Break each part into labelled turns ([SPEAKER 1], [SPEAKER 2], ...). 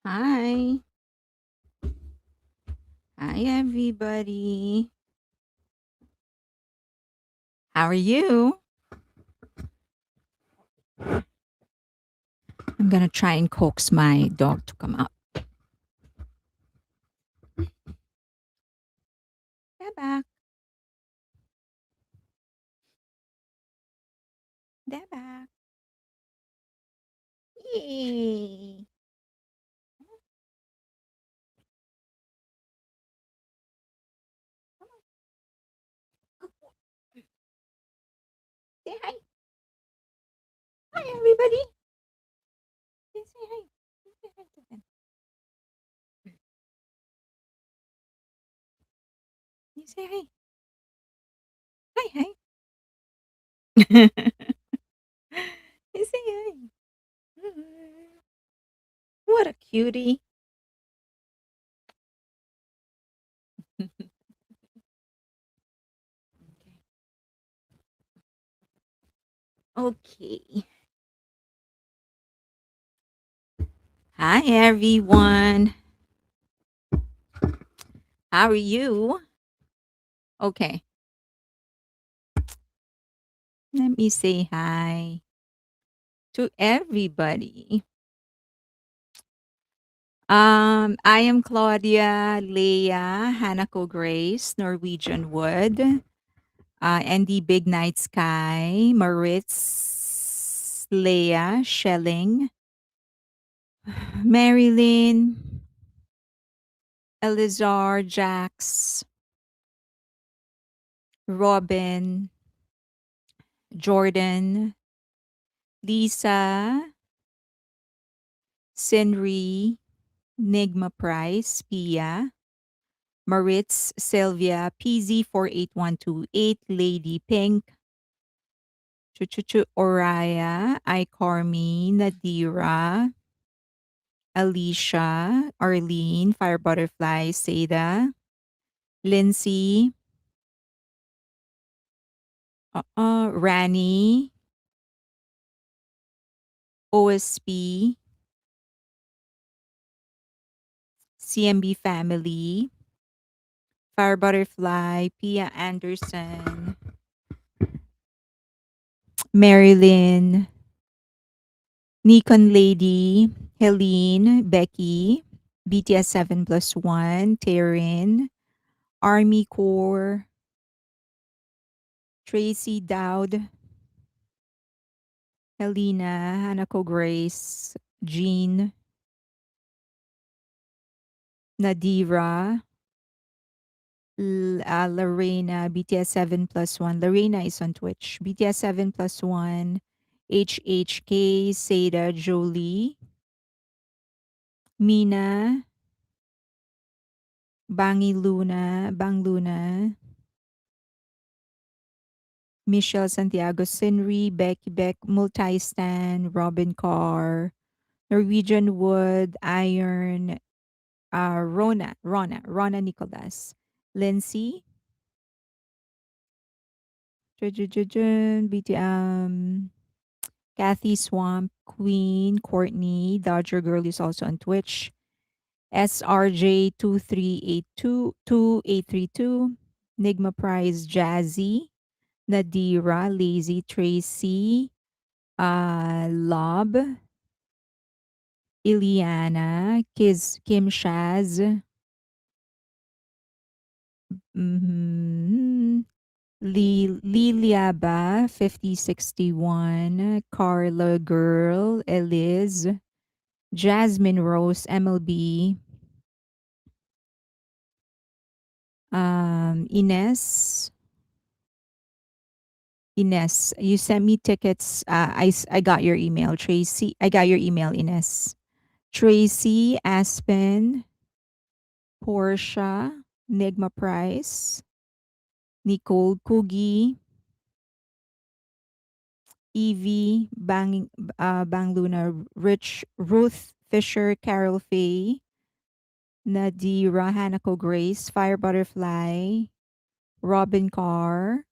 [SPEAKER 1] Hi. Hi, everybody. How are you? I'm going to try and coax my dog to come up. Get back. Get back. Yay. Come on. Say hi. Hi, everybody. Say hi. Say hi to them. You say hi. Hi, hi. You say hi. What a cutie. Okay. Hi, everyone. How are you? Okay. Let me say hi to everybody. I am Claudia, Leah, Hanako Grace, Norwegian Wood, and the Big Night Sky, Maritz, Leah, Shelling, Marilyn, Elizar, Jax, Robin, Jordan, Lisa, Sinri, Nigma Price, Pia, Maritz, Sylvia, PZ48128, Lady Pink, Chuchuchu Oraya, iCarmi, Nadira, Alicia, Arlene, Fire Butterfly, Seda, Lindsay, Rani, OSP, CMB Family, Fire Butterfly, Pia Anderson, Marilyn, Nikon Lady, Helene, Becky, BTS 7 plus 1, Taryn, Army Corps, Tracy Dowd, Helena, Hanako Grace, Jean, Nadira, Lorena, BTS 7 plus 1. Lorena is on Twitch. BTS 7 plus 1, HHK, Seda, Jolie, Mina, Bang Luna, Michelle Santiago, Sinri, Becky Beck, Multistan, Robin Carr, Norwegian Wood, Iron, Rona Nicolas, Lindsay, Kathy Swamp, Queen, Courtney, Dodger Girl is also on Twitch, SRJ23822, Nigma Prize, Jazzy, Nadira, Lazy, Tracy, Lob, Iliana, Kim Shaz, mhm, Liliaba, 5061, Carla Girl, Eliz, Jasmine Rose, MLB, Ines, you sent me tickets. I got your email, Tracy. I got your email, Ines. Tracy, Aspen, Portia, Nigma Price, Nicole Kugi, Evie, Bang Luna, Rich, Ruth Fisher, Carol Faye, Nadira, Hanako Grace, Fire Butterfly, Robin Carr,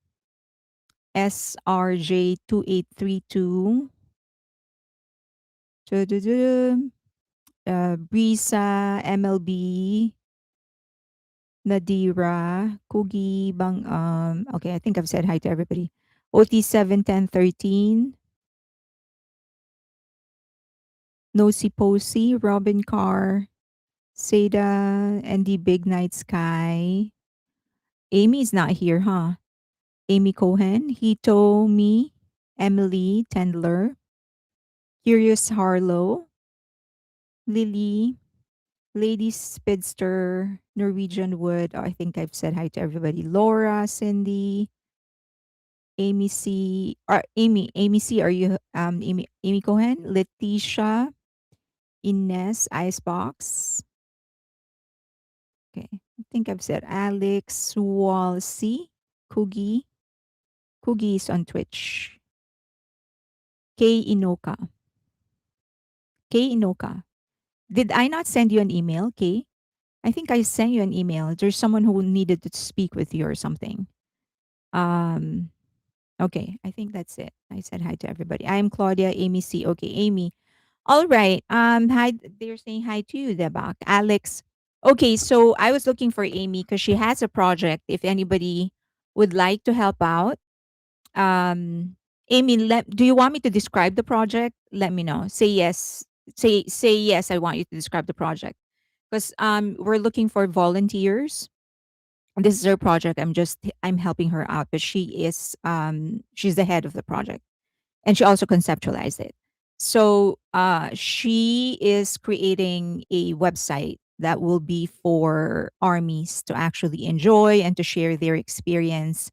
[SPEAKER 1] SRJ2832, Brisa, MLB, Nadira, Kugi, Bang. Okay, I think I've said hi to everybody. OT 71013, Nosy Posey, Robin Carr, Seda, and the Big Night Sky. Amy's not here, huh? Amy Cohen, Hito, me, Emily Tendler, Curious Harlow, Lily, Lady Spinster, Norwegian Wood. Oh, I think I've said hi to everybody. Laura, Cindy, Amy C. Amy C. Are you Amy Cohen? Letitia, Ines, Icebox. Okay. I think I've said Alex, Walsey, Coogie. Coogie is on Twitch. Kay Inoka. Kay Inoka. Did I not send you an email, Kay? I think I sent you an email. There's someone who needed to speak with you or something. Um, okay, I think that's it. I said hi to everybody. I am Claudia, Amy C. Okay, Amy. All right. Hi. They're saying hi to you, Debak. Alex. Okay, so I was looking for Amy because she has a project. If anybody would like to help out, Amy, do you want me to describe the project? Let me know. Say yes. Say yes. I want you to describe the project because we're looking for volunteers. This is her project. I'm helping her out, but she's the head of the project and she also conceptualized it. So she is creating a website that will be for armies to actually enjoy and to share their experience.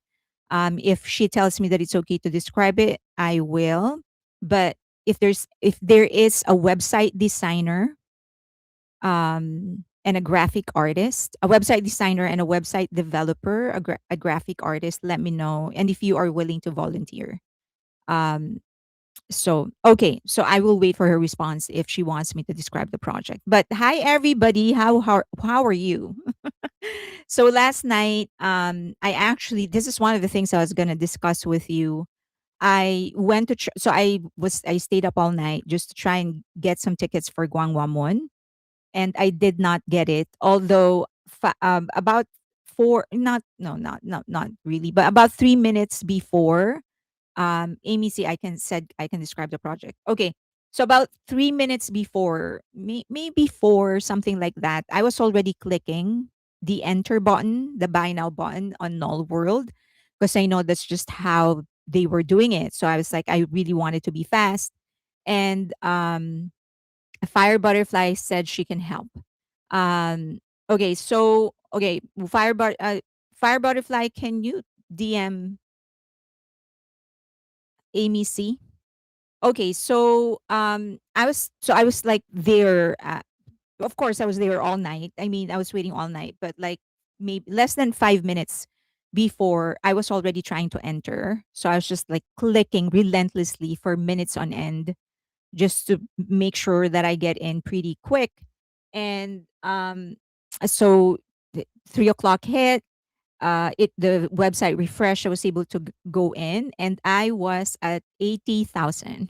[SPEAKER 1] If she tells me that it's okay to describe it, I will. But if there is a website designer and a graphic artist, a website designer and a website developer, a graphic artist, let me know. And if you are willing to volunteer. Um, so I will wait for her response if she wants me to describe the project. But hi everybody, how are you? So last night, I actually this is one of the things I was gonna discuss with you. I went to I stayed up all night just to try and get some tickets for Gwangwamun, and I did not get it. Although about four, not no, not really, but about 3 minutes before Amy C, I can describe the project. Okay. So about 3 minutes before, maybe four, something like that, I was already clicking the enter button, the buy now button on Null World, because I know that's just how they were doing it. So I was like, I really wanted to be fast. And Fire Butterfly said she can help. Um, okay, Fire Butterfly, can you DM Amy C? Okay, I was like there. Of course, I was there all night. I mean, I was waiting all night, but like maybe less than 5 minutes before, I was already trying to enter. So I was just like clicking relentlessly for minutes on end, just to make sure that I get in pretty quick. And so 3 o'clock hit, the website refreshed. I was able to go in, and I was at 80,000.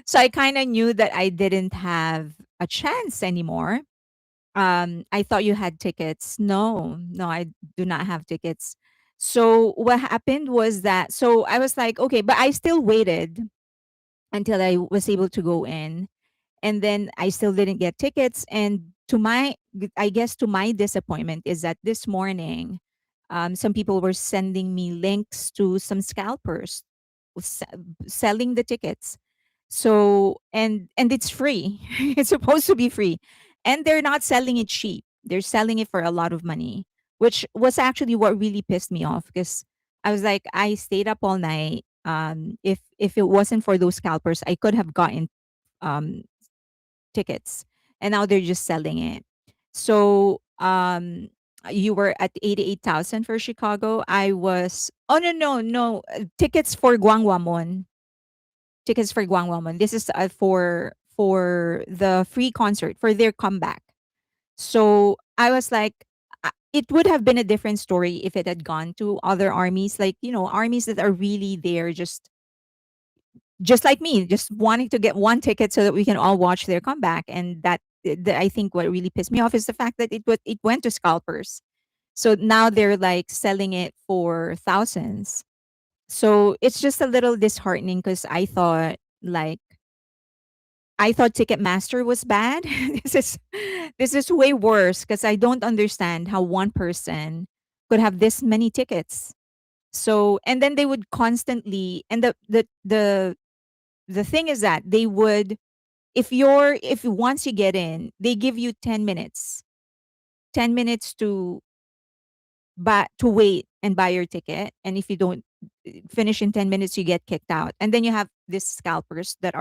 [SPEAKER 1] So I kind of knew that I didn't have a chance anymore. I thought you had tickets. No, I do not have tickets. So what happened was that, so I was like, okay, but I still waited until I was able to go in, and then I still didn't get tickets. And I guess to my disappointment is that this morning, some people were sending me links to some scalpers s- selling the tickets. So and it's free. It's supposed to be free, and they're not selling it cheap. They're selling it for a lot of money, which was actually what really pissed me off because I was like, I stayed up all night. If it wasn't for those scalpers, I could have gotten um tickets, and now they're just selling it. So you were at 88,000 for Chicago. I was, oh no, tickets for Gwangwamon. Tickets for Gwangwamon. This is for the free concert for their comeback. So I was like, it would have been a different story if it had gone to other armies, like, armies that are really there, just just like me, just wanting to get one ticket so that we can all watch their comeback. And I think what really pissed me off is the fact that it went to scalpers. So now they're like selling it for thousands. So it's just a little disheartening because I thought Ticketmaster was bad. this is this is way worse because I don't understand how one person could have this many tickets. So and then they would constantly, and the thing is that they would, if once you get in, they give you 10 minutes. 10 minutes to wait and buy your ticket, and if you don't finish in 10 minutes you get kicked out. And then you have these scalpers that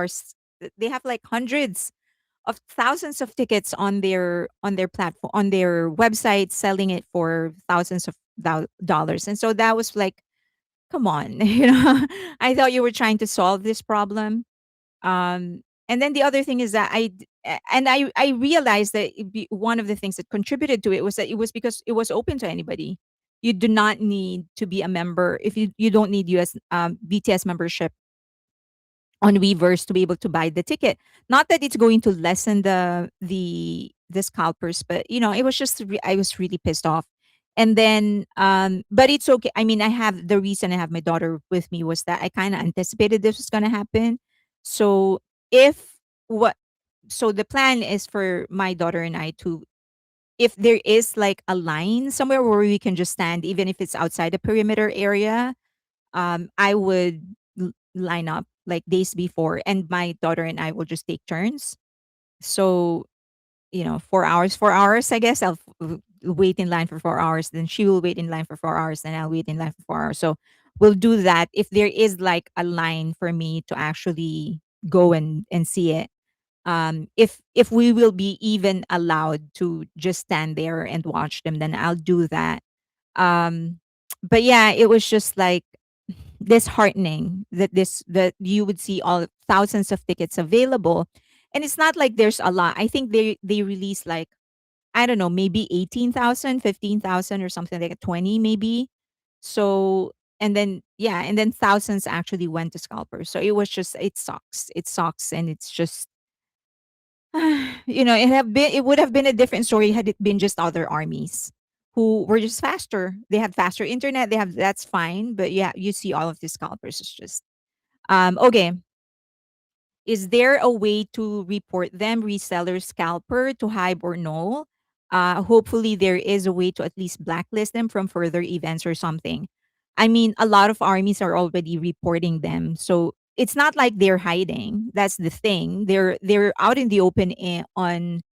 [SPEAKER 1] they have like hundreds of thousands of tickets on their platform, on their website, selling it for thousands of dollars. And so that was like, come on, I thought you were trying to solve this problem. And then the other thing is that I realized that one of the things that contributed to it was that it was because it was open to anybody. You do not need to be a member if you don't need US BTS membership on Weverse to be able to buy the ticket. Not that it's going to lessen the scalpers, but it was just I was really pissed off. And then but it's okay. I mean, the reason I have my daughter with me was that I kind of anticipated this was going to happen. So if what so the plan is for my daughter and I to, if there is like a line somewhere where we can just stand, even if it's outside the perimeter area, I would line up like days before, and my daughter and I will just take turns. So, 4 hours, 4 hours, I guess wait in line for 4 hours. Then she will wait in line for 4 hours, and I'll wait in line for 4 hours. So we'll do that if there is like a line for me to actually go and see it. If we will be even allowed to just stand there and watch them, then I'll do that. Um, but yeah, it was just like disheartening that you would see all thousands of tickets available, and it's not like there's a lot. I think they release like, I don't know, maybe 18,000, 15,000, or something like 20 maybe. So and then yeah, and then thousands actually went to scalpers. So it sucks, and it's just it would have been a different story had it been just other armies who were just faster. They have faster internet. That's fine, but yeah, you see all of these scalpers. It's just okay. Is there a way to report them, reseller, scalper, to HYBE or no? Hopefully, there is a way to at least blacklist them from further events or something. I mean, a lot of armies are already reporting them, so it's not like they're hiding. That's the thing. They're out in the open, on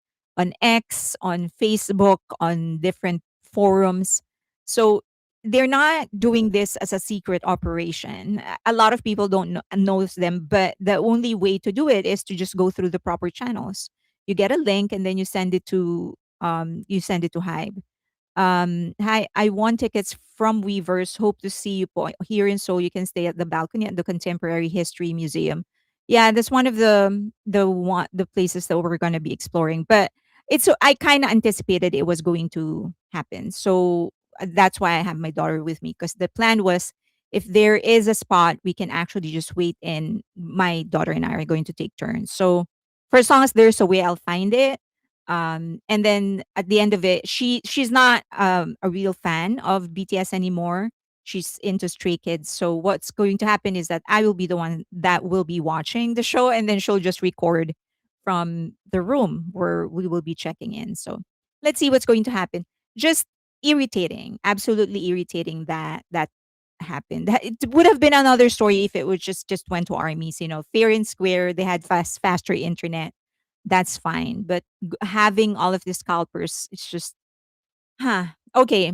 [SPEAKER 1] X, on Facebook, on different forums. So they're not doing this as a secret operation. A lot of people don't knows them, but the only way to do it is to just go through the proper channels. You get a link and then you send it to HYBE. Hi, I won tickets from Weavers. Hope to see you here in Seoul. You can stay at the balcony at the Contemporary History Museum. Yeah, that's one of the places that we're going to be exploring. But I kind of anticipated it was going to happen. So that's why I have my daughter with me, because the plan was, if there is a spot, we can actually just wait in. My daughter and I are going to take turns. So for as long as there's a way, I'll find it. And then at the end of it, she's not a real fan of BTS anymore. She's into Stray Kids. So what's going to happen is that I will be the one that will be watching the show, and then she'll just record from the room where we will be checking in. So let's see what's going to happen. Just irritating, absolutely irritating that happened. It would have been another story if it was just went to armies, fair and square. They had faster internet, that's fine. But having all of these scalpers, it's just, huh? Okay,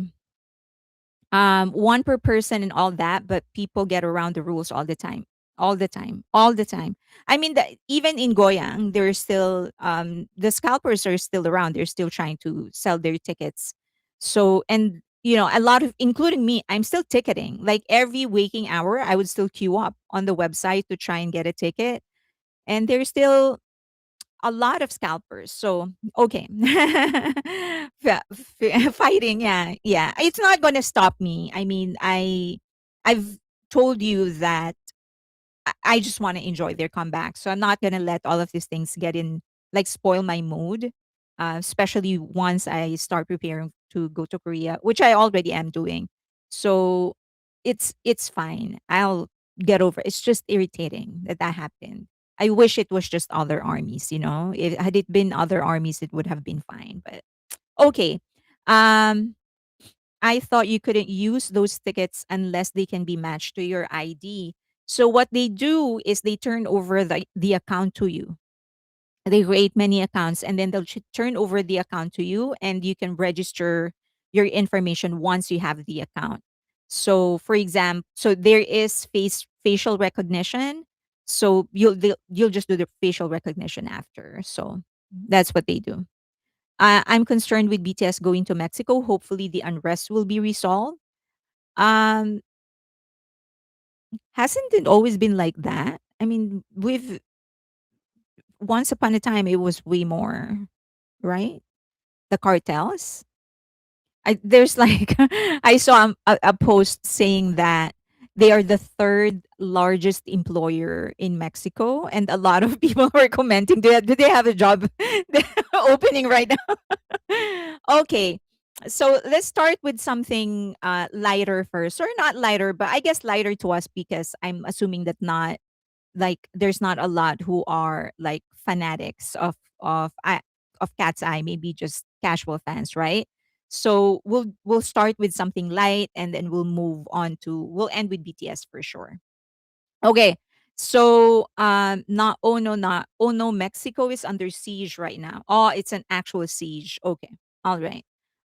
[SPEAKER 1] one per person and all that, but people get around the rules all the time, all the time, all the time. I mean, even in Goyang, there's still the scalpers are still around. They're still trying to sell their tickets. So, and a lot of, including me, I'm still ticketing. Like every waking hour, I would still queue up on the website to try and get a ticket. And there's still a lot of scalpers. So, okay. Fighting, yeah. Yeah. It's not going to stop me. I mean, I've told you that I just want to enjoy their comeback. So I'm not gonna let all of these things get in, like, spoil my mood. Especially once I start preparing to go to Korea, which I already am doing. So it's fine. I'll get over. It's just irritating that that happened. I wish it was just other armies. Had it been other armies, it would have been fine. But okay. Um, I thought you couldn't use those tickets unless they can be matched to your ID. So what they do is they turn over the account to you. They create many accounts and then they'll turn over the account to you and you can register your information once you have the account. So for example, so there is facial recognition. So you'll just do the facial recognition after. So that's what they do. I'm concerned with BTS going to Mexico. Hopefully, the unrest will be resolved. Um, hasn't it always been like that? I mean, we've once upon a time it was way more, right? The cartels. There's like I saw a post saying that they are the third largest employer in Mexico, and a lot of people were commenting. Do they have a job opening right now? Okay. So let's start with something lighter first, or not lighter, but I guess lighter to us because I'm assuming that not like there's not a lot who are like fanatics of Cat's Eye, maybe just casual fans, right? So we'll start with something light and then we'll end with BTS for sure. Okay. So not oh no, not oh no, Mexico is under siege right now. Oh, it's an actual siege. Okay. All right.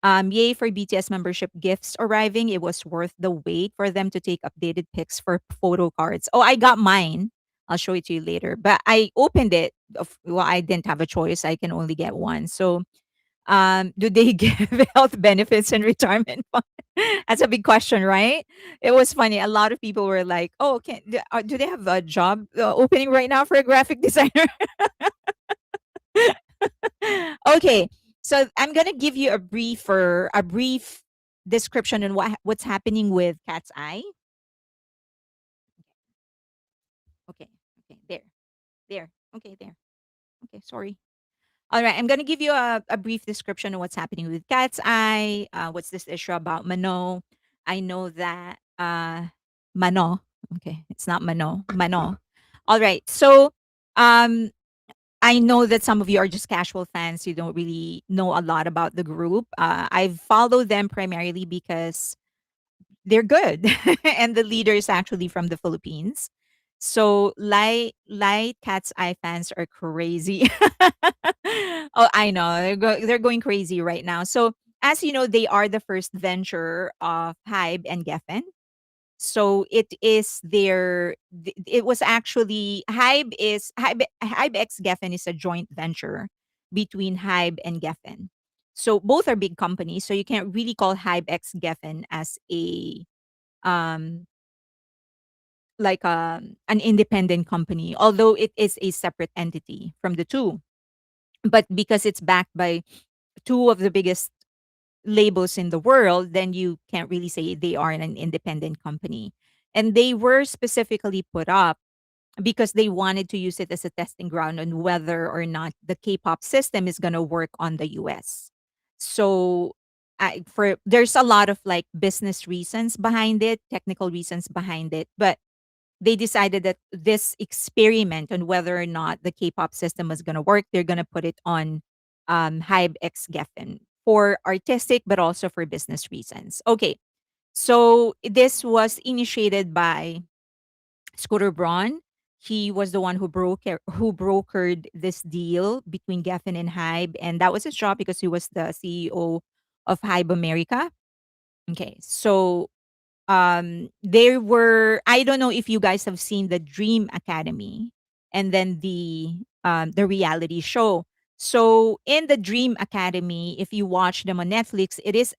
[SPEAKER 1] Yay for BTS membership gifts arriving. It was worth the wait for them to take updated pics for photo cards. Oh, I got mine. I'll show it to you later. But I opened it. Well, I didn't have a choice. I can only get one. So do they give health benefits and retirement fund? That's a big question, right? It was funny. A lot of people were like, "Oh, do they have a job opening right now for a graphic designer?" Okay, so I'm gonna give you a brief description on what's happening with Cat's Eye. Okay, okay, there. Okay, there. Okay, sorry. All right, I'm gonna give you a brief description of what's happening with Cat's Eye. What's this issue about Mano? I know that Mano. Okay, it's not Mano. Mano. All right, so um, I know that some of you are just casual fans. You don't really know a lot about the group. I've followed them primarily because they're good, and the leader is actually from the Philippines. So light Cat's Eye fans are crazy. Oh, I know they're going crazy right now. So as you know, they are the first venture of HYBE and GEFFEN. So it was actually HYBE X GEFFEN is a joint venture between HYBE and GEFFEN. So both are big companies. So you can't really call HYBE X GEFFEN as a um like an independent company, although it is a separate entity from the two. But because it's backed by two of the biggest labels in the world, then you can't really say they are an independent company. And they were specifically put up because they wanted to use it as a testing ground on whether or not the K-pop system is going to work on the US. So for there's a lot of like business reasons behind it, technical reasons behind it, but they decided that this experiment on whether or not the K-pop system was going to work, they're going to put it on Hybe X Geffen for artistic, but also for business reasons. Okay, so this was initiated by Scooter Braun. He was the one who brokered this deal between Geffen and Hybe, and that was his job because he was the CEO of Hybe America. Okay, so there were, I don't know if you guys have seen the Dream Academy and then the reality show. So in the Dream Academy, if you watch them on Netflix, it is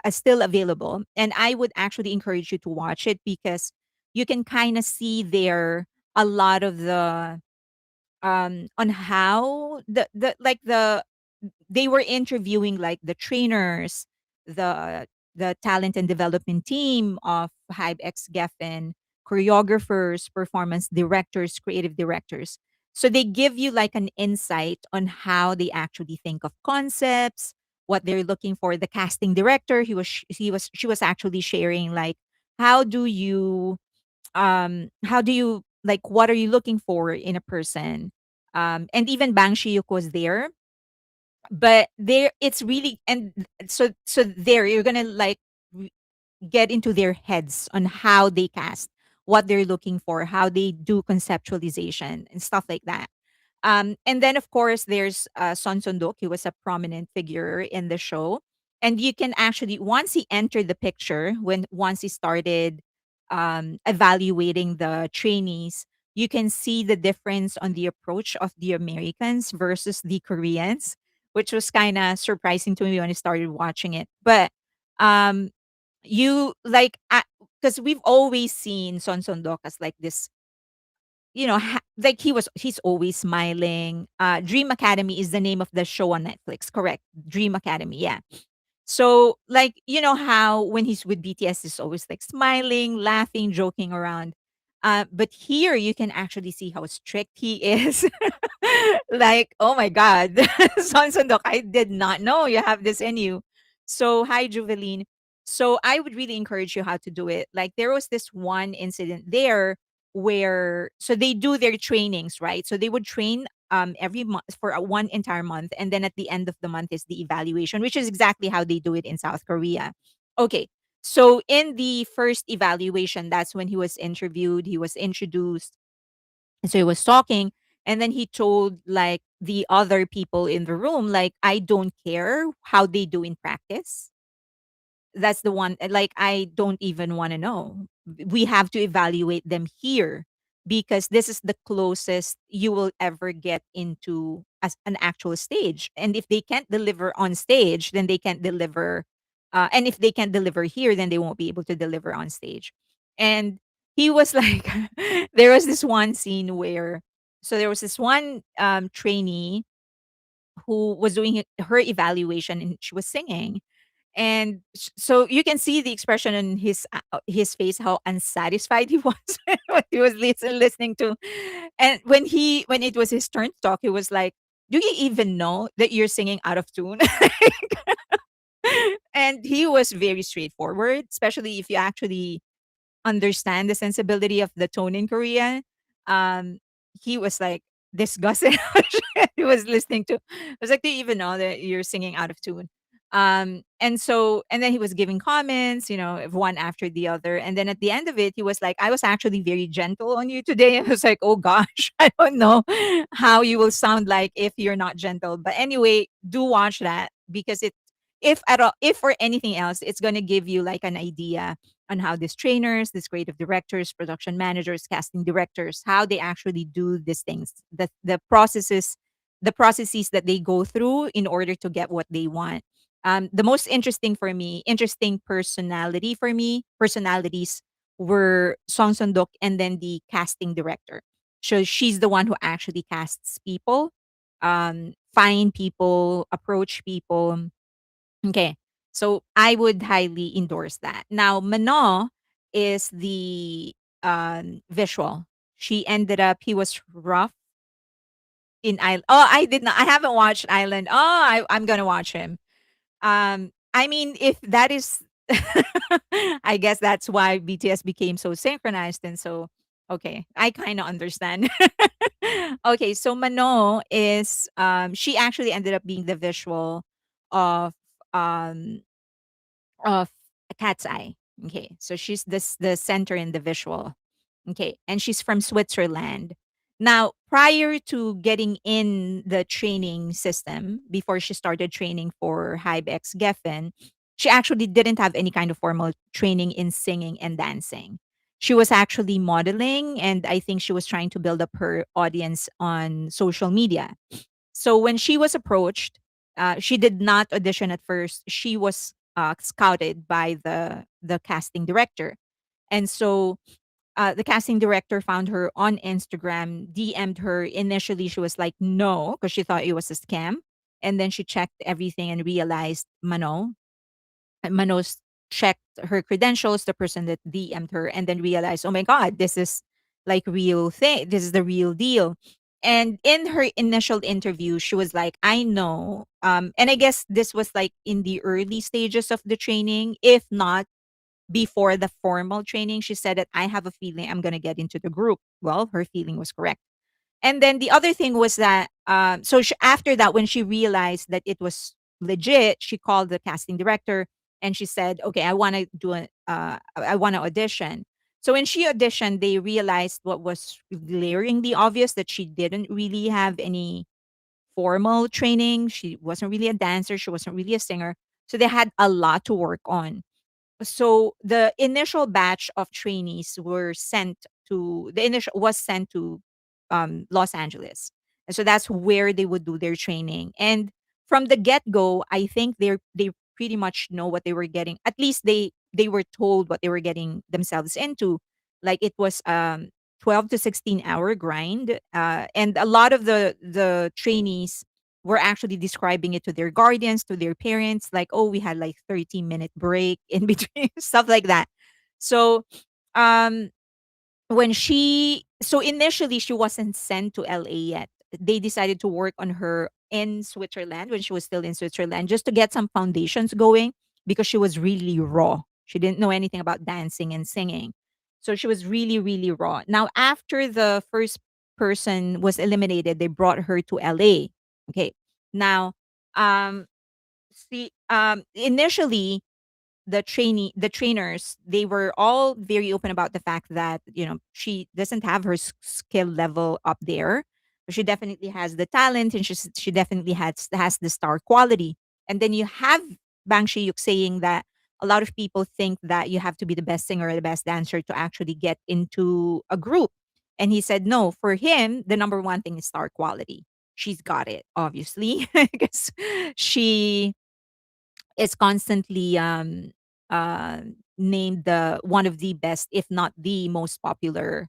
[SPEAKER 1] still available, and I would actually encourage you to watch it because you can kind of see there a lot of the on how the they were interviewing like the trainers, the talent and development team of Hybe X Geffen, choreographers, performance directors, creative directors. So they give you like an insight on how they actually think of concepts, what they're looking for. The casting director, she was actually sharing like how do you like what are you looking for in a person? And even Bang Shiyuk was there, but there it's really and so there you're gonna like re- get into their heads on how they cast, what they're looking for, how they do conceptualization and stuff like that. And then, of course, there's Son Sunduk. He was a prominent figure in the show. And you can actually, once he entered the picture, once he started evaluating the trainees, you can see the difference on the approach of the Americans versus the Koreans, which was kind of surprising to me when I started watching it. But um, you like, because we've always seen Son Sundok as like this, like he's always smiling. Dream Academy is the name of the show on Netflix, correct? Dream Academy, yeah. So, like, you know how when he's with BTS, he's always like smiling, laughing, joking around. But here you can actually see how strict he is. Like, oh my God, Son Sundok, I did not know you have this in you. So, hi, Juveline. So, I would really encourage you how to do it. Like, there was this one incident there where, so they do their trainings, right? So, they would train every month for one entire month, and then at the end of the month is the evaluation, which is exactly how they do it in South Korea. Okay, so in the first evaluation, that's when he was interviewed, he was introduced, and so he was talking, and then he told like the other people in the room, like, I don't care how they do in practice. That's the one, like, I don't even wanna know. We have to evaluate them here because this is the closest you will ever get into as an actual stage, and if they can't deliver on stage, then they can't deliver, and if they can't deliver here, then they won't be able to deliver on stage. And he was like there was this one scene where, so there was this one, trainee who was doing her evaluation, and she was singing, and so you can see the expression on his face, how unsatisfied he was what he was listening to. And when it was his turn to talk, he was like, "Do you even know that you're singing out of tune?" And he was very straightforward, especially if you actually understand the sensibility of the tone in Korea. Um, he was like disgusted. He was listening to. I was like, "Do you even know that you're singing out of tune?" And then he was giving comments, of one after the other. And then at the end of it, he was like, "I was actually very gentle on you today." I was like, "Oh gosh, I don't know how you will sound like if you're not gentle." But anyway, do watch that because if at all, if for anything else, it's gonna give you like an idea on how these trainers, these creative directors, production managers, casting directors, how they actually do these things, the processes that they go through in order to get what they want. The most interesting personalities were Song Sundok and then the casting director. So she's the one who actually casts people, find people, approach people. Okay. So I would highly endorse that. Now, Mano is the visual. He was rough in Island. Oh, I did not. I haven't watched Island. Oh, I'm going to watch him. I mean, if that is, I guess that's why BTS became so synchronized. And so, okay, I kind of understand. Okay. So Mano she actually ended up being the visual of, um, of Cat's Eye. Okay, so she's the center in the visual. Okay, and she's from Switzerland. Now, prior to getting in the training system, before she started training for HYBE X GEFFEN, she actually didn't have any kind of formal training in singing and dancing. She was actually modeling, and I think she was trying to build up her audience on social media. So when she was approached, she did not audition at first. She was scouted by the casting director, and so the casting director found her on Instagram, DM'd her. Initially, she was like, no, because she thought it was a scam, and then she checked everything and realized Mano's. checked her credentials, the person that DM'd her, and then realized, oh my God, this is like real thing. This is the real deal. And in her initial interview, she was like, I know. And I guess this was like in the early stages of the training, if not before the formal training. She said that I have a feeling I'm going to get into the group. Well, her feeling was correct. And then the other thing was that, after that, when she realized that it was legit, she called the casting director and she said, "Okay, I want to I want to audition." So when she auditioned, they realized what was glaringly obvious, that she didn't really have any formal training. She wasn't really a dancer. She wasn't really a singer. So they had a lot to work on. So the initial batch of trainees were sent to the initial was sent to Los Angeles, and so that's where they would do their training. And from the get go, I think they pretty much know what they were getting. At least they were told what they were getting themselves into. Like it was 12 to 16 hour grind, and a lot of the trainees were actually describing it to their guardians, to their parents, like, oh, we had like 30-minute break in between, stuff like that. So, um, initially she wasn't sent to LA yet. They decided to work on her in Switzerland when she was still in Switzerland, just to get some foundations going, because she was really raw. She didn't know anything about dancing and singing. So she was really, really raw. Now, after the first person was eliminated, they brought her to LA. Okay. Now, um, initially, the trainers, they were all very open about the fact that, she doesn't have her skill level up there. She definitely has the talent, and she definitely has the star quality. And then you have Bang Shi-yuk saying that a lot of people think that you have to be the best singer or the best dancer to actually get into a group. And he said no, for him the number one thing is star quality. She's got it, obviously, because she is constantly uh, named the one of the best, if not the most popular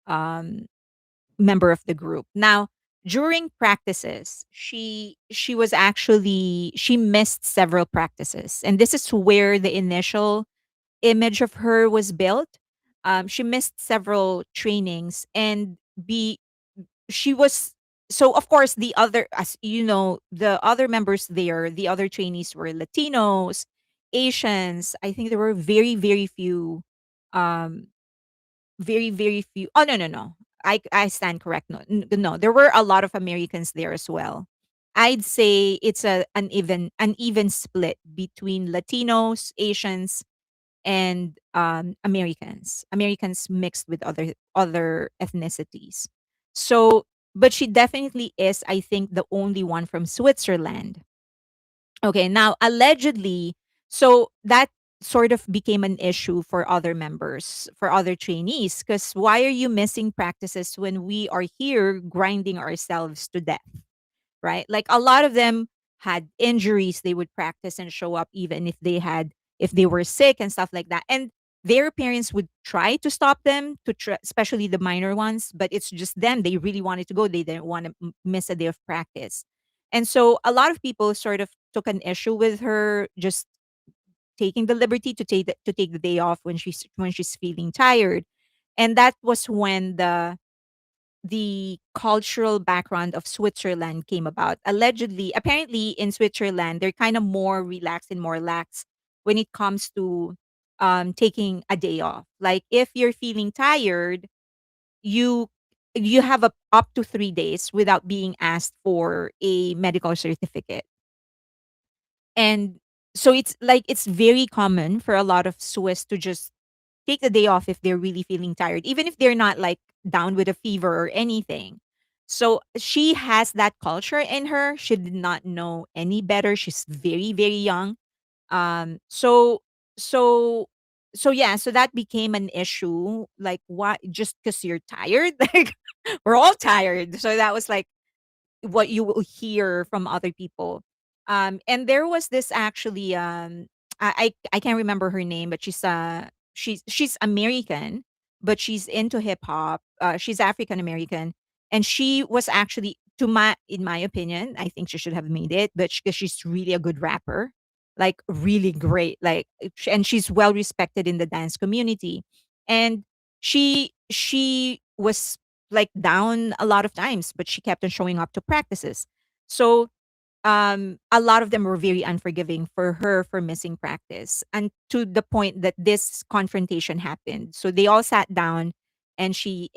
[SPEAKER 1] um, member of the group. Now, during practices, she missed several practices, and this is where the initial image of her was built. She missed several trainings, and be she was so of course the other, as you know, the other members there, the other trainees were Latinos, Asians. I think there were very, very few, um very, very few. Oh, no, no, no. I stand correct. No, no, there were a lot of Americans there as well. I'd say it's an even split between Latinos, Asians, and Americans mixed with other ethnicities. So, but she definitely is, I think, the only one from Switzerland. Okay, now allegedly, so that sort of became an issue for other members, for other trainees, because why are you missing practices when we are here grinding ourselves to death? Right? Like a lot of them had injuries, they would practice and show up even if they were sick and stuff like that. And their parents would try to stop them especially the minor ones, but it's just them. They really wanted to go. They didn't want to miss a day of practice. And so a lot of people sort of took an issue with her just taking the liberty to take the day off when she's feeling tired. And that was when the cultural background of Switzerland came about. Allegedly, apparently in Switzerland, they're kind of more relaxed and more lax when it comes to taking a day off. Like if you're feeling tired, you you have up to 3 days without being asked for a medical certificate. And so it's like it's very common for a lot of Swiss to just take the day off if they're really feeling tired, even if they're not like down with a fever or anything. So she has that culture in her. She did not know any better. She's very, very young. Um, so so so yeah, so that became an issue. Like what, just because you're tired? Like we're all tired. So that was like what you will hear from other people. And there was this actually, I can't remember her name, but she's American, but she's into hip hop. She's African American, and she was actually, to my in my opinion, I think she should have made it, but because she's really a good rapper. like really great. Like, and she's well respected in the dance community. And she was like down a lot of times, but she kept on showing up to practices. So a lot of them were very unforgiving for her for missing practice, and to the point that this confrontation happened. So they all sat down, and she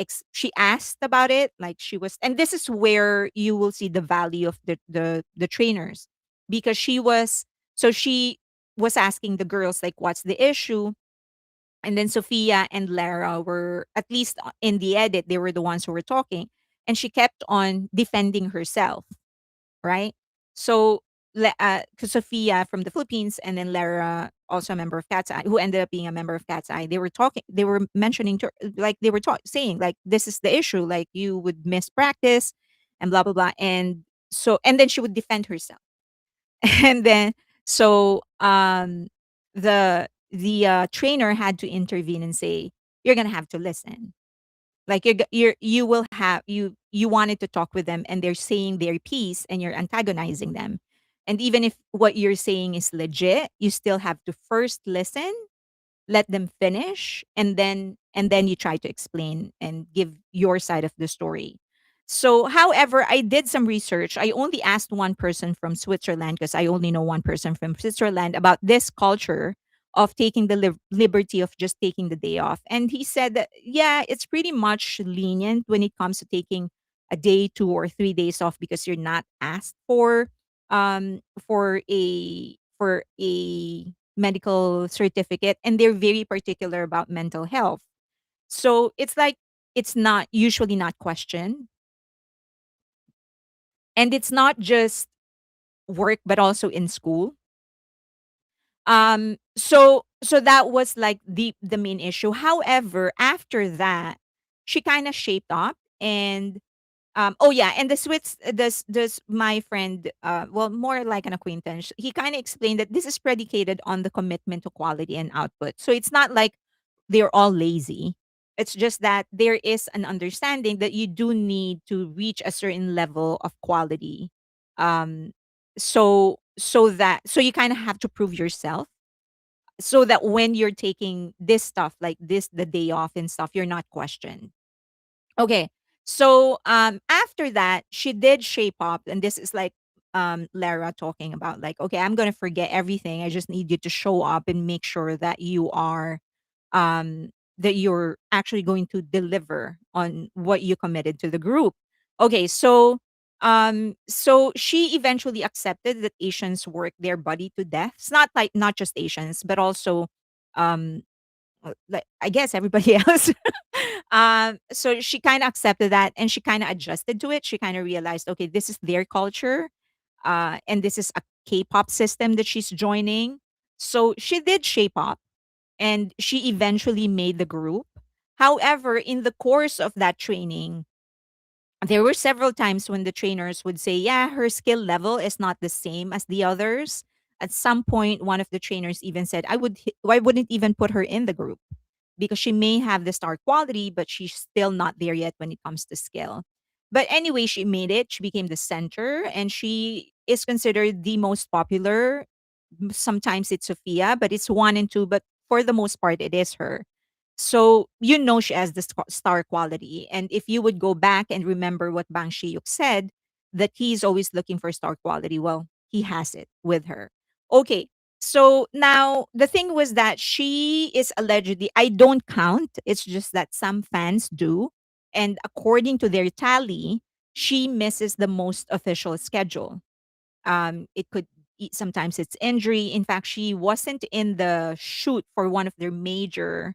[SPEAKER 1] asked about it, like she was, and this is where you will see the value of the trainers, because she was asking the girls like, what's the issue? And then Sophia and Lara were, at least in the edit, they were the ones who were talking, and she kept on defending herself, right? So, 'cause Sophia from the Philippines, and then Lara, also a member of Katseye, who ended up being a member of Katseye, they were mentioning to, like, they were saying, like, this is the issue, like, you would miss practice and blah, blah, blah. And so, and then she would defend herself. And then, so, the trainer had to intervene and say, you're going to have to listen. Like, you will have, you wanted to talk with them, and they're saying their piece, and you're antagonizing them. And even if what you're saying is legit, you still have to first listen, let them finish, and then you try to explain and give your side of the story. So, however, I did some research. I only asked one person from Switzerland, because I only know one person from Switzerland, about this culture of taking the liberty of just taking the day off. And he said that, yeah, it's pretty much lenient when it comes to taking a day, 2 or 3 days off, because you're not asked for a medical certificate, and they're very particular about mental health. So it's like, it's not usually not questioned, and it's not just work but also in school. So that was like the main issue. However, after that, she kind of shaped up. And oh yeah, and the Swiss, this my friend, well, more like an acquaintance, he kind of explained that this is predicated on the commitment to quality and output. So it's not like they're all lazy. It's just that there is an understanding that you do need to reach a certain level of quality. Um, so you kind of have to prove yourself, so that when you're taking this stuff like this, the day off and stuff, you're not questioned. Okay. So after that, she did shape up, and this is like Lara talking about, like, okay, I'm gonna forget everything. I just need you to show up and make sure that you're actually going to deliver on what you committed to the group. Okay, so she eventually accepted that Asians work their body to death. It's not like, not just Asians, but also um like, I guess everybody else. So she kind of accepted that, and she kind of adjusted to it. She kind of realized, okay, this is their culture, and this is a K-pop system that she's joining. So she did shape up, and she eventually made the group. However, in the course of that training, there were several times when the trainers would say, yeah, her skill level is not the same as the others. At some point, one of the trainers even said, I wouldn't even put her in the group, because she may have the star quality, but she's still not there yet when it comes to skill. But anyway, she made it. She became the center, and she is considered the most popular. Sometimes it's Sophia, but it's one and two. But for the most part, it is her. So you know she has the star quality. And if you would go back and remember what Bang Shiyuk said, that he's always looking for star quality, well, he has it with her. Okay. So now the thing was that she is allegedly, I don't count, it's just that some fans do. And according to their tally, she misses the most official schedule. It could sometimes it's injury. In fact, she wasn't in the shoot for one of their major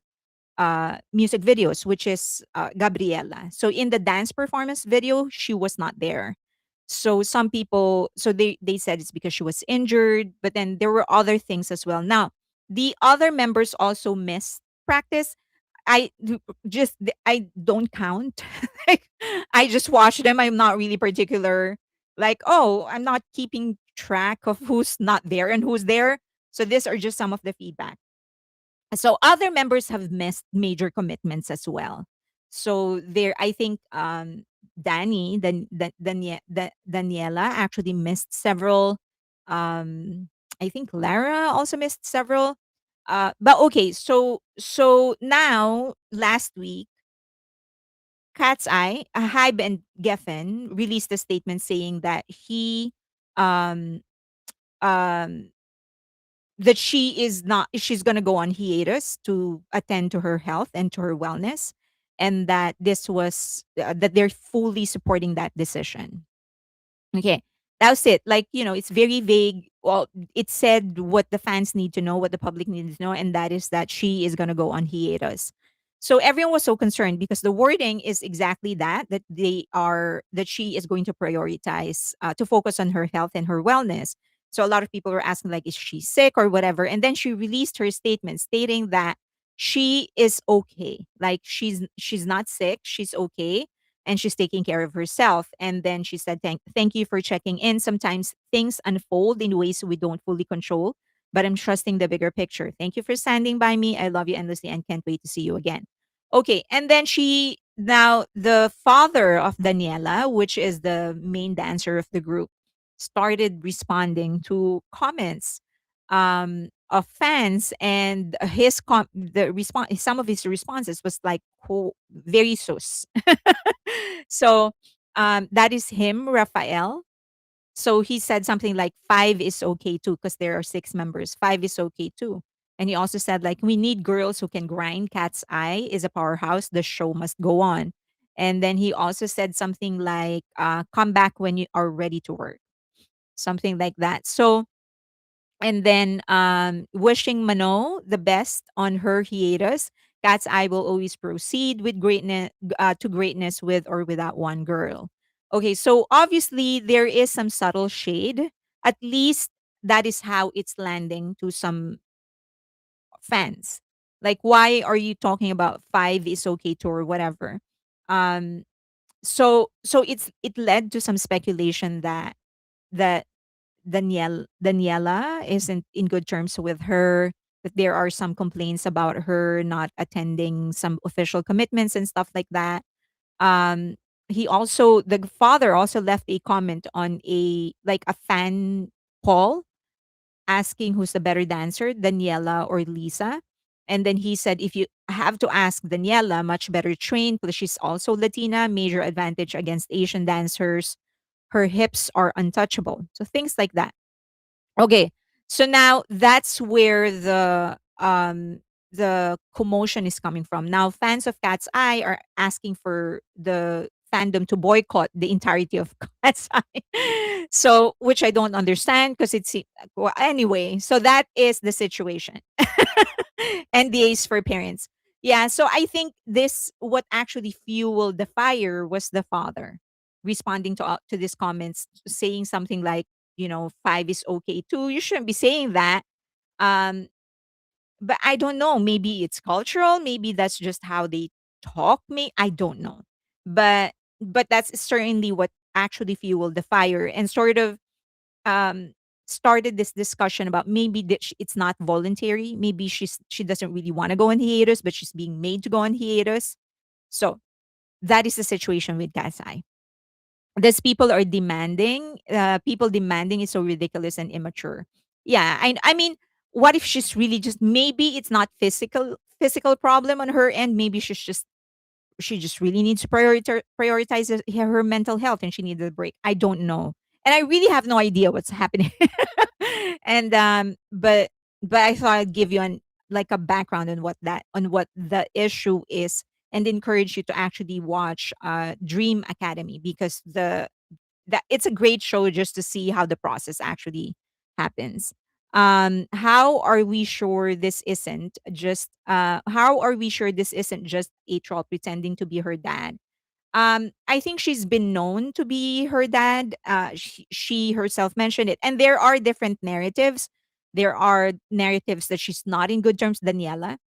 [SPEAKER 1] music videos, which is Gabriela. So in the dance performance video, she was not there. So some people, so they said it's because she was injured, but then there were other things as well. Now, the other members also missed practice. I don't count. Like, I just watch them. I'm not really particular. Like, oh, I'm not keeping track of who's not there and who's there. So these are just some of the feedback. So other members have missed major commitments as well. So there, I think Daniela actually missed several um I think Lara also missed several. But okay, so now last week, Cat's Eye, Hybe and Geffen released a statement saying that um um that she is not she's going to go on hiatus to attend to her health and to her wellness, and that this was that they're fully supporting that decision. Okay. That was it. Like, it's very vague. Well, it said what the fans need to know, what the public needs to know, and that is that she is going to go on hiatus. So everyone was so concerned because the wording is exactly that she is going to prioritize, to focus on her health and her wellness. So a lot of people were asking, like, is she sick or whatever? And then she released her statement stating that she is okay. Like, she's not sick. She's okay, and she's taking care of herself. And then she said, thank you for checking in. Sometimes things unfold in ways we don't fully control, but I'm trusting the bigger picture. Thank you for standing by me. I love you endlessly and can't wait to see you again. Okay. And then now the father of Daniela, which is the main dancer of the group, started responding to comments of fans, and the response some of his responses was like, very sus. So, that is him, Rafael. So he said something like, five is okay too, because there are six members. Five is okay too. And he also said, like, we need girls who can grind. Cat's Eye is a powerhouse. The show must go on. And then he also said something like, come back when you are ready to work. Something like that. So, and then wishing Mano the best on her hiatus. Cat's Eye will always proceed with greatness to greatness with or without one girl. Okay, so obviously there is some subtle shade. At least that is how it's landing to some fans. Like, why are you talking about five is okay to or whatever? Um, it led to some speculation that Daniela isn't in good terms with her, that there are some complaints about her not attending some official commitments and stuff like that. Um, the father also left a comment on a fan poll asking who's the better dancer, Daniela or Lisa. And then he said, if you have to ask Daniela, much better trained, plus she's also Latina, major advantage against Asian dancers. Her hips are untouchable. So things like that. Okay. So now that's where the commotion is coming from. Now fans of Cat's Eye are asking for the fandom to boycott the entirety of Cat's Eye. So, which I don't understand, because well, anyway, so that is the situation. NDAs for parents. Yeah, so I think this what actually fueled the fire was the father responding to these comments, saying something like, five is okay too. You shouldn't be saying that. Um, but I don't know. Maybe it's cultural. Maybe that's just how they talk. I don't know. But that's certainly what actually fueled the fire, and sort of um started this discussion about maybe it's not voluntary. Maybe she doesn't really want to go on hiatus, but she's being made to go on hiatus. So that is the situation with Kasai. These people demanding is so ridiculous and immature. Yeah, I mean, what if she's really just, maybe it's not physical problem on her end. Maybe she just really needs to prioritize her mental health, and she needs a break. I don't know. And I really have no idea what's happening. And but I thought I'd give you a background on what the issue is, and encourage you to actually watch Dream Academy, because that it's a great show just to see how the process actually happens. How are we sure this isn't just a troll pretending to be her dad? I think she's been known to be her dad. She herself mentioned it, and there are different narratives. There are narratives that she's not in good terms, Daniela.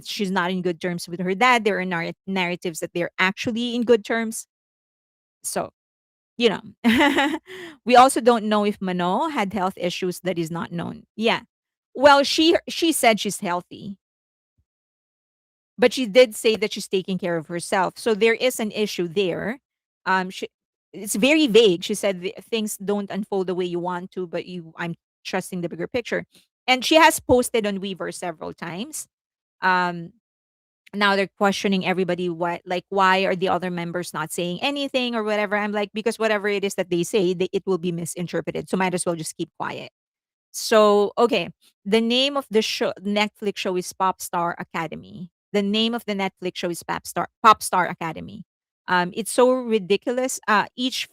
[SPEAKER 1] She's not in good terms with her dad. There are narratives that they're actually in good terms. So, you know. We also don't know if Mano had health issues that is not known. Yeah. Well, she said she's healthy, but she did say that she's taking care of herself. So there is an issue there. It's very vague. She said things don't unfold the way you want to, but I'm trusting the bigger picture. And she has posted on Weaver several times. Um, Now they're questioning everybody, what, like, why are the other members not saying anything or whatever. I'm like, because whatever it is that they say, it will be misinterpreted. So might as well just keep quiet. So, okay, the name of the show, Netflix show, is Pop Star Academy. The name of the Netflix show is Pop Star Academy. It's so ridiculous. Each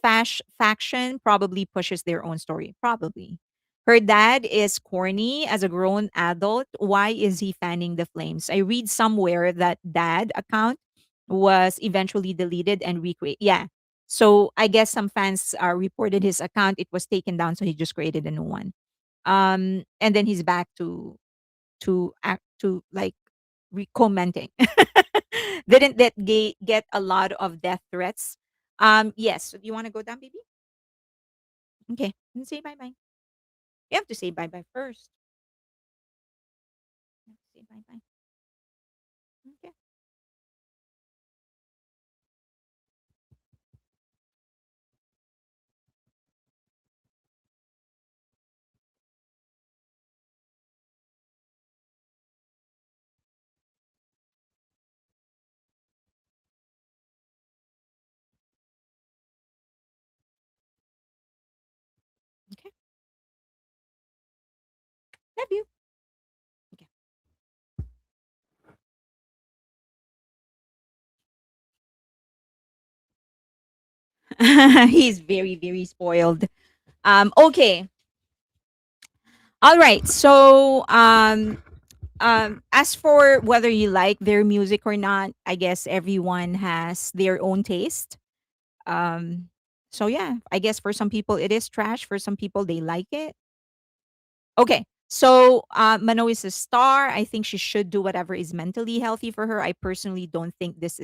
[SPEAKER 1] faction probably pushes their own story. Probably. Her dad is corny as a grown adult. Why is he fanning the flames? I read somewhere that dad account was eventually deleted and recreated. Yeah. So I guess some fans reported his account. It was taken down, so he just created a new one. And then he's back to act to like commenting. Didn't that get a lot of death threats? Yes. So do you want to go down, baby? Okay. Then say bye bye. You have to say bye bye first. You have to say bye bye. Okay. Okay. Love you. Okay. He's very, very spoiled. Okay. All right. So as for whether you like their music or not, I guess everyone has their own taste. Um, so yeah, I guess for some people it is trash. For some people they like it. Okay. So Mano is a star. I think she should do whatever is mentally healthy for her. I personally don't think this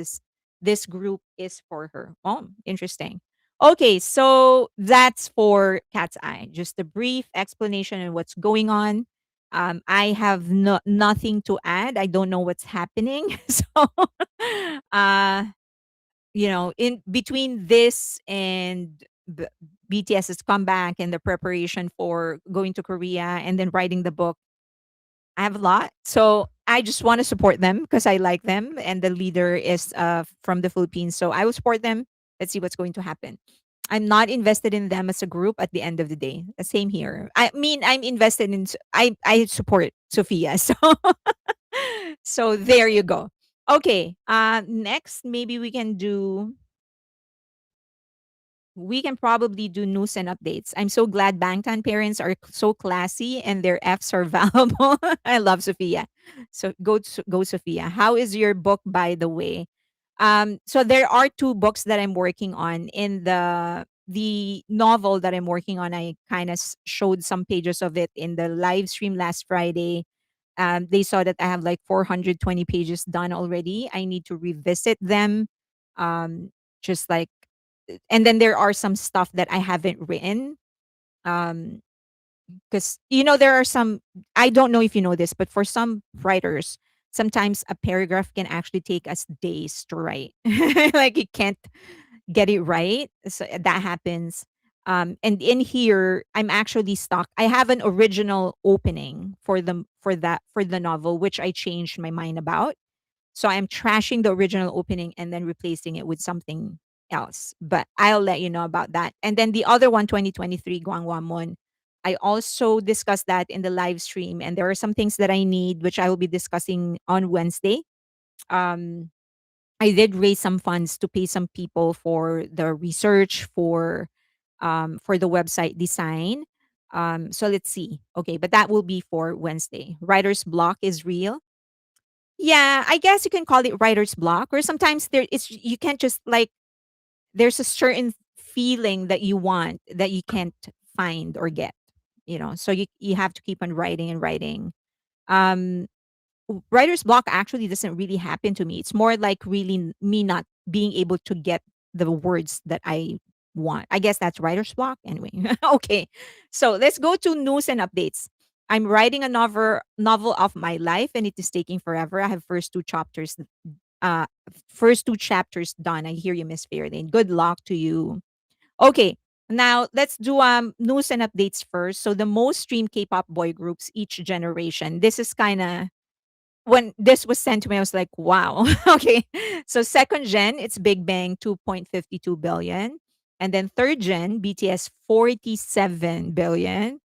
[SPEAKER 1] group is for her. Oh, interesting. Okay, so that's for Cat's Eye. Just a brief explanation on what's going on. I have nothing to add. I don't know what's happening. So uh in between this and BTS's comeback and the preparation for going to Korea and then writing the book, I have a lot. So I just want to support them because I like them and the leader is from the Philippines. So I will support them. Let's see what's going to happen. I'm not invested in them as a group at the end of the day. Same here. I mean, I'm invested in I support Sophia. So so there you go. Okay. Next maybe we can probably do news and updates. I'm so glad Bangtan parents are so classy and their Fs are valuable. I love Sophia. So go Sophia. How is your book, by the way? So there are two books that I'm working on. In the novel that I'm working on, I kind of showed some pages of it in the live stream last Friday. They saw that I have like 420 pages done already. I need to revisit them. Just like and then there are some stuff that I haven't written. Um, because there are some, I don't know if you know this, but for some writers, sometimes a paragraph can actually take us days to write. Like you can't get it right. So that happens. And in here, I'm actually stuck. I have an original opening for the novel, which I changed my mind about. So I'm trashing the original opening and then replacing it with something else. But I'll let you know about that. And then the other one, 2023 Gwangwamun, I also discussed that in the live stream. And there are some things that I need, which I will be discussing on Wednesday. Um, I did raise some funds to pay some people for the research for the website design. So let's see. Okay, but that will be for Wednesday. Writer's block is real. Yeah, I guess you can call it writer's block, or sometimes you can't just like there's a certain feeling that you want that you can't find or get, so you have to keep on writing and writing. Um Writer's block actually doesn't really happen to me. It's more like really me not being able to get the words that I want. I guess that's writer's block anyway. Okay. So let's go to news and updates. I'm writing a novel of my life and it is taking forever. I have uh first two chapters done. I hear you, Miss Fairlane. Good luck to you. Okay. Now let's do news and updates first. So the most streamed K-pop boy groups each generation. This is kind of when this was sent to me, I was like, wow. Okay. So second gen, it's Big Bang 2.52 billion. And then third gen, BTS 47 billion.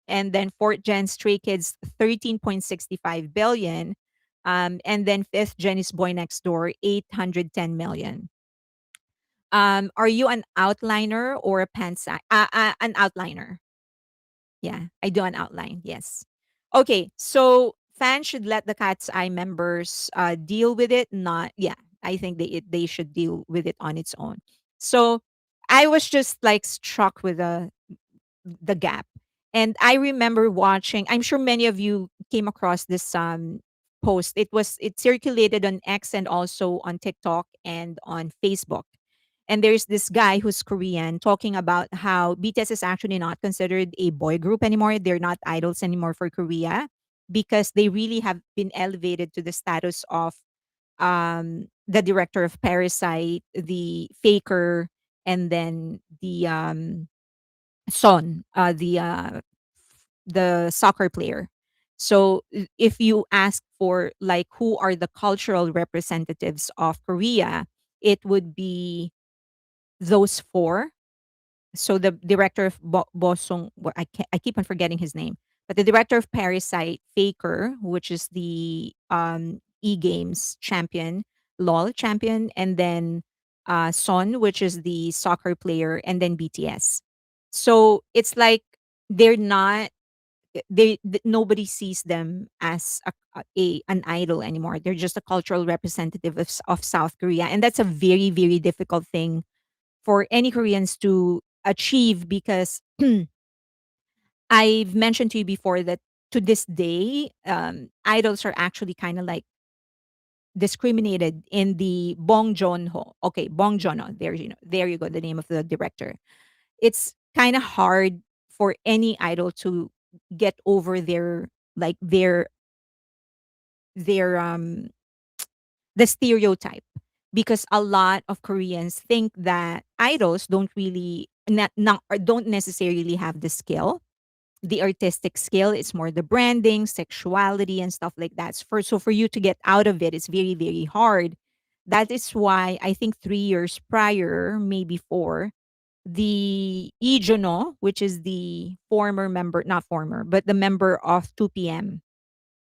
[SPEAKER 1] And then fourth gen, Stray Kids 13.65 billion. And then fifth gen is Boy Next Door, 810 million. Are you an outliner or a pansai? An outliner. Yeah, I do an outline. Yes. Okay, so fans should let the Cat's Eye members deal with it. Not, yeah, I think they should deal with it on its own. So I was just like struck with the gap, and I remember watching. I'm sure many of you came across this post. It circulated on X and also on TikTok and on Facebook, and there's this guy who's Korean talking about how BTS is actually not considered a boy group anymore. They're not idols anymore for Korea because they really have been elevated to the status of the director of Parasite, the Faker, and then the Son, the soccer player. So if you ask for like who are the cultural representatives of Korea, it would be those four. So the director of Bosong, I keep on forgetting his name, but the director of Parasite, Faker, which is the E Games champion, LOL champion, and then Son, which is the soccer player, and then BTS. So it's like they're not nobody sees them as an idol anymore. They're just a cultural representative of South Korea, and that's a very very difficult thing for any Koreans to achieve because I've mentioned to you before that to this day, idols are actually kind of like discriminated in the Bong Joon-ho. Okay, Bong Joon-ho. There you go. The name of the director. It's kind of hard for any idol to get over like their the stereotype because a lot of Koreans think that idols don't really not or don't necessarily have the skill, the artistic skill. It's more the branding, sexuality, and stuff like that. So for you to get out of it, it's very very hard. That is why I think 3 years prior, maybe four, the Ijuno, which is the former member, not former, but the member of 2PM,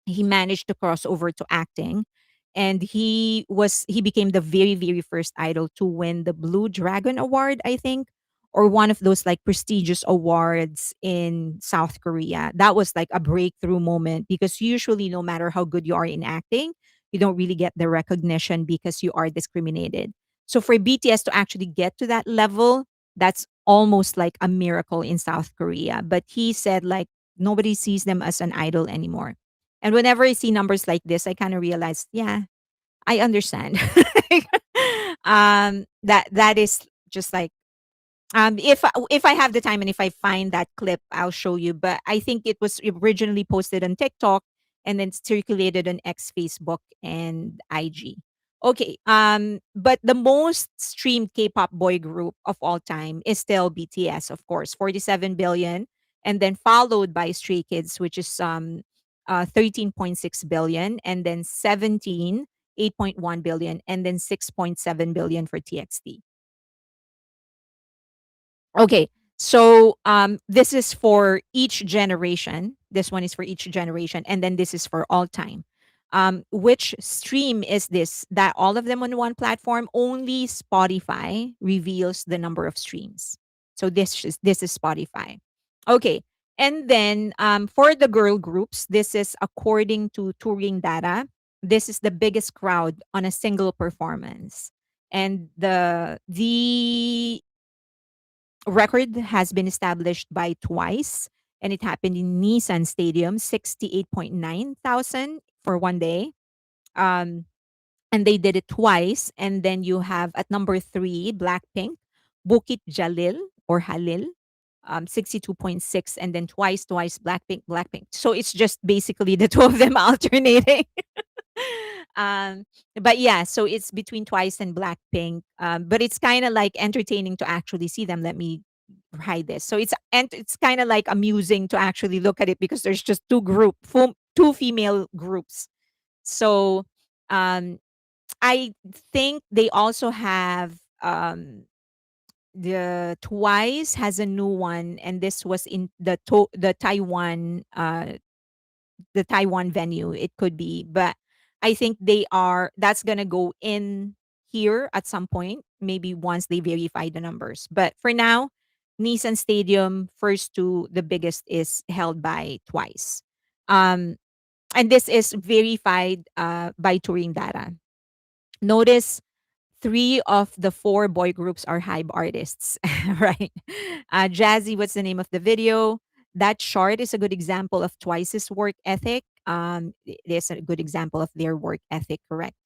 [SPEAKER 1] he managed to cross over to acting, and he became the very very first idol to win the Blue Dragon Award, I think, or one of those like prestigious awards in South Korea. That was like a breakthrough moment because usually no matter how good you are in acting, you don't really get the recognition because you are discriminated. So for BTS to actually get to that level, that's almost like a miracle in South Korea. But he said like nobody sees them as an idol anymore, and whenever I see numbers like this, I kind of realize, yeah, I understand. That is just like if I have the time and if I find that clip, I'll show you. But I think it was originally posted on TikTok and then circulated on X, Facebook, and IG. Okay. But the most streamed K-pop boy group of all time is still BTS, of course, 47 billion, and then followed by Stray Kids, which is 13.6 billion, and then 17, 8.1 billion, and then 6.7 billion for TXT. Okay. So this is for each generation. This one is for each generation. And then this is for all time. Which stream is this? That all of them on one platform? Only Spotify reveals the number of streams. So this is Spotify. Okay. And then for the girl groups, this is according to touring data. This is the biggest crowd on a single performance. And the record has been established by Twice, and it happened in Nissan Stadium, 68.9 thousand for one day. Um, and they did it twice. And then you have at number three, Blackpink, Bukit Jalil or Halil, 62.6, and then twice, Blackpink. So it's just basically the two of them alternating. um, but yeah, so it's between Twice and Blackpink. But it's kind of like entertaining to actually see them. Let me hide this. So it's kind of like amusing to actually look at it because there's just two female groups. So um I think they also have the Twice has a new one, and this was in the Taiwan venue. It could be, but I think that's gonna go in here at some point, maybe once they verify the numbers. But for now, Nissan Stadium, first two, the biggest is held by Twice. Um, and this is verified by touring data. Notice three of the four boy groups are HYBE artists, right? Jazzy, what's the name of the video? That chart is a good example of Twice's work ethic. It is a good example of their work ethic, correct?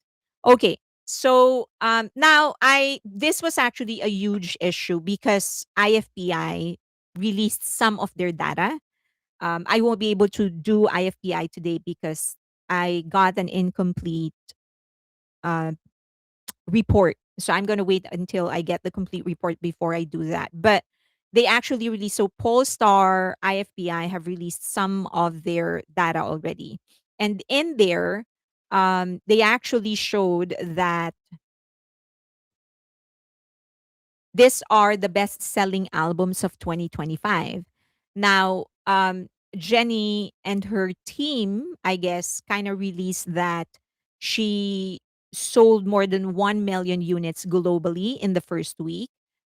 [SPEAKER 1] Okay. So now I this was actually a huge issue because IFPI released some of their data. I won't be able to do IFPI today because I got an incomplete uh, report. So I'm going to wait until I get the complete report before I do that. But they actually released, so Polestar, IFPI have released some of their data already. And in there, they actually showed that these are the best selling albums of 2025. Now, Jenny and her team, I guess, kind of released that she sold more than 1 million units globally in the first week.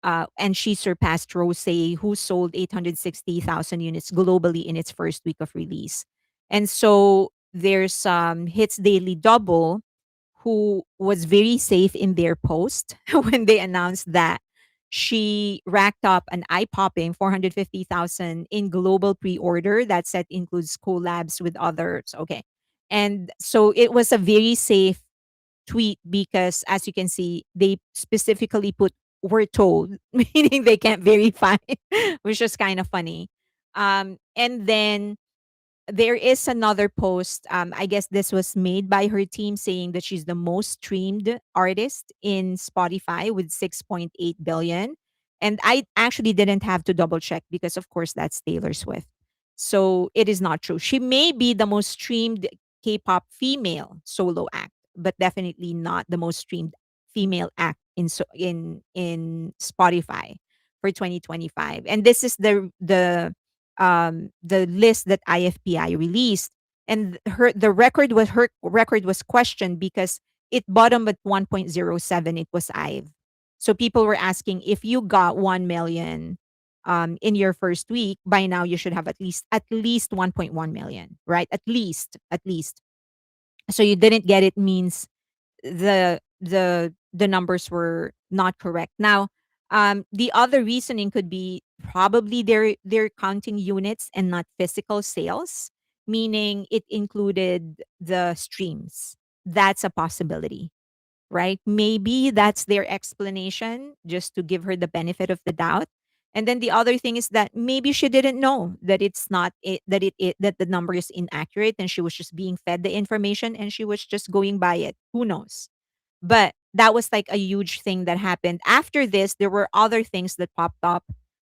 [SPEAKER 1] And she surpassed Rose, who sold 860,000 units globally in its first week of release. And so there's Hits Daily Double, who was very safe in their post when they announced that she racked up an eye-popping 450,000 in global pre-order. That set includes collabs with others. Okay. And so it was a very safe tweet because, as you can see, they specifically put "we're told," meaning they can't verify, which is kind of funny. And then there is another post. I guess this was made by her team saying that she's the most streamed artist in Spotify with 6.8 billion. And I actually didn't have to double check because, of course, that's Taylor Swift. So it is not true. She may be the most streamed K pop female solo act, but definitely not the most streamed female act in Spotify for 2025. And this is the list that IFPI released, and her record was questioned because it bottomed at 1.07. It was IVE. So people were asking, if you got 1 million in your first week, by now you should have at least 1.1 million, right? At least. So you didn't get it means the numbers were not correct. Now, the other reasoning could be probably they're counting units and not physical sales, meaning it included the streams. That's a possibility, right? Maybe that's their explanation, just to give her the benefit of the doubt. And then the other thing is that maybe she didn't know that it's not it, that the number is inaccurate, and she was just being fed the information and she was just going by it. Who knows? But that was like a huge thing that happened. After this, there were other things that popped up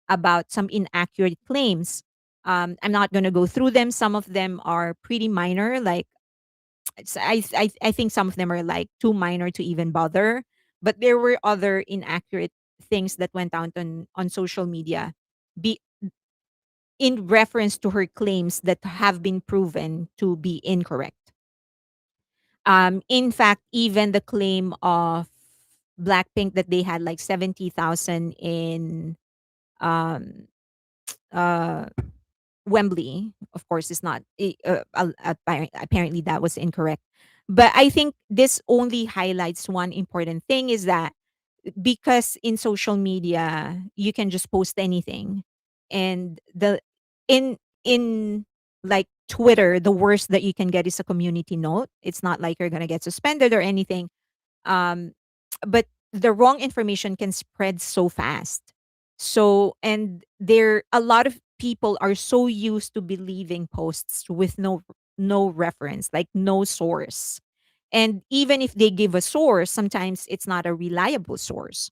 [SPEAKER 1] about some inaccurate claims. I'm not going to go through them. Some of them are pretty minor. Like I think some of them are like too minor to even bother. But there were other inaccurate things that went out on social media, be in reference to her claims that have been proven to be incorrect. In fact, even the claim of Blackpink that they had like 70,000 in um uh Wembley, of course, is not apparently that was incorrect. But I think this only highlights one important thing, is that because in social media you can just post anything, and the in like Twitter, the worst that you can get is a community note. It's not like you're going to get suspended or anything. um but the wrong information can spread so fast. So, and there a lot of people are so used to believing posts with no reference, like no source. And even if they give a source, sometimes it's not a reliable source.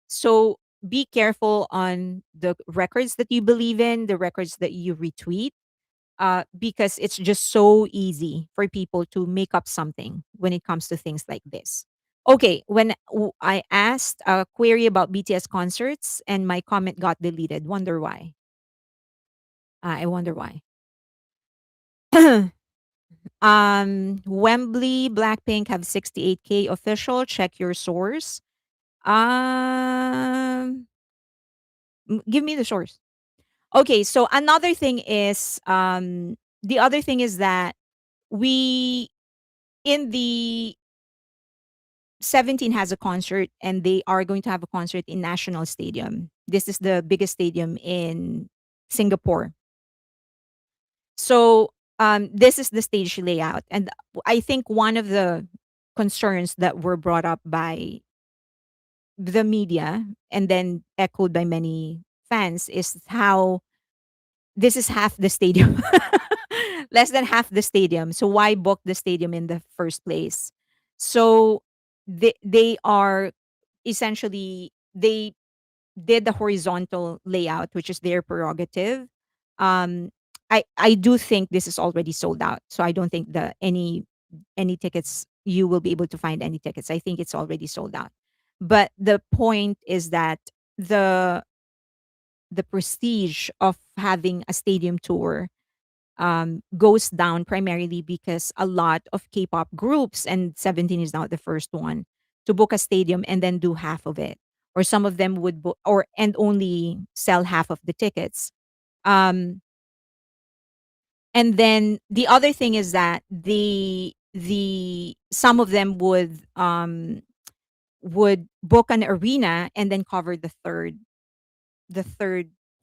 [SPEAKER 1] So be careful on the records that you believe in, the records that you retweet, because it's just so easy for people to make up something when it comes to things like this. Okay, when I asked a query about BTS concerts and my comment got deleted, wonder why? I wonder why. Wembley, Blackpink have 68K official. Check your source. Um, Give me the source. Okay, so another thing is, the other thing is that we in the 17 has a concert and they are going to have a concert in National Stadium. This is the biggest stadium in Singapore. So this is the stage layout. And I think one of the concerns that were brought up by the media and then echoed by many fans is how this is half the stadium. Less than half the stadium. So why book the stadium in the first place? So they are essentially they did the horizontal layout, which is their prerogative. Um, I do think this is already sold out. So I don't think the any tickets you will be able to find any tickets. I think it's already sold out. But the point is that the the prestige of having a stadium tour goes down primarily because a lot of K-pop groups, and 17 is not the first one, to book a stadium and then do half of it, or some of them would book or and only sell half of the tickets. Um, and then the other thing is that the some of them would book an arena and then cover the third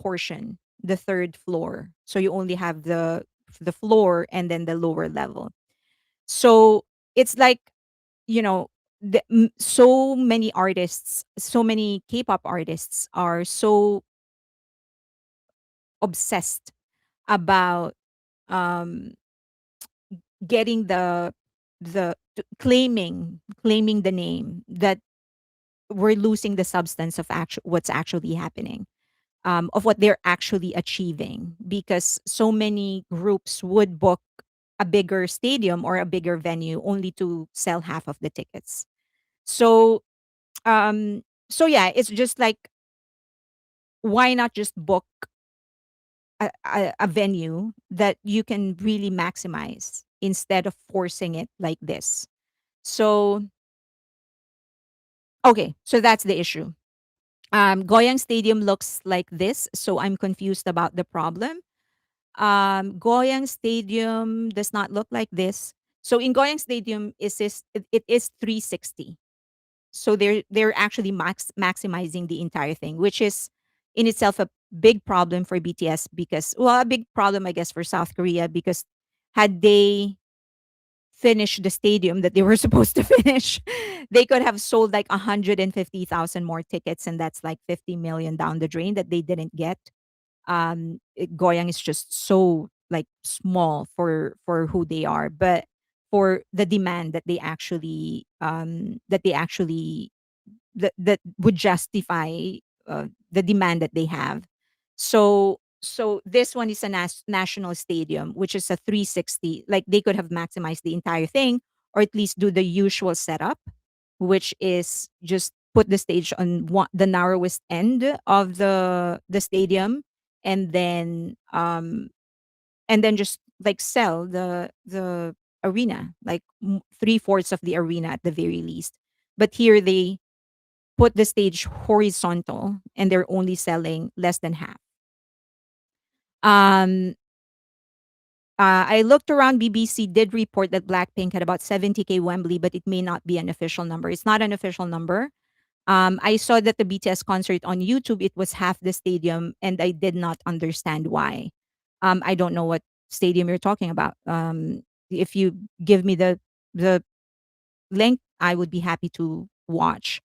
[SPEAKER 1] portion, the third floor. So you only have the floor and then the lower level. So it's like, you know, so many artists, so many K-pop artists are so obsessed about um getting claiming the name that we're losing the substance of what's actually happening, of what they're actually achieving, because so many groups would book a bigger stadium or a bigger venue only to sell half of the tickets. So, yeah, it's just like, why not just book a venue that you can really maximize instead of forcing it like this? So, okay, so that's the issue. Goyang Stadium looks like this, so I'm confused about the problem. Goyang Stadium does not look like this. So in Goyang Stadium, it is 360. So they're actually maximizing the entire thing, which is in itself a big problem for BTS, because, well, a big problem I guess for South Korea, because had they finished the stadium that they were supposed to finish, they could have sold like 150,000 more tickets, and that's like 50 million down the drain that they didn't get. Goyang is just so like small for who they are, but for the demand that they actually that would justify the demand that they have. So this one is a national stadium, which is a 360. Like they could have maximized the entire thing, or at least do the usual setup, which is just put the stage on the narrowest end of the stadium, and then just like sell the arena, like three-fourths of the arena at the very least. But here they put the stage horizontal and they're only selling less than half. Um, I looked around. BBC did report that Blackpink had about 70K Wembley, but it may not be an official number. It's not an official number. I saw that the BTS concert on YouTube, it was half the stadium, and I did not understand why. I don't know what stadium you're talking about. If you give me the link, I would be happy to watch.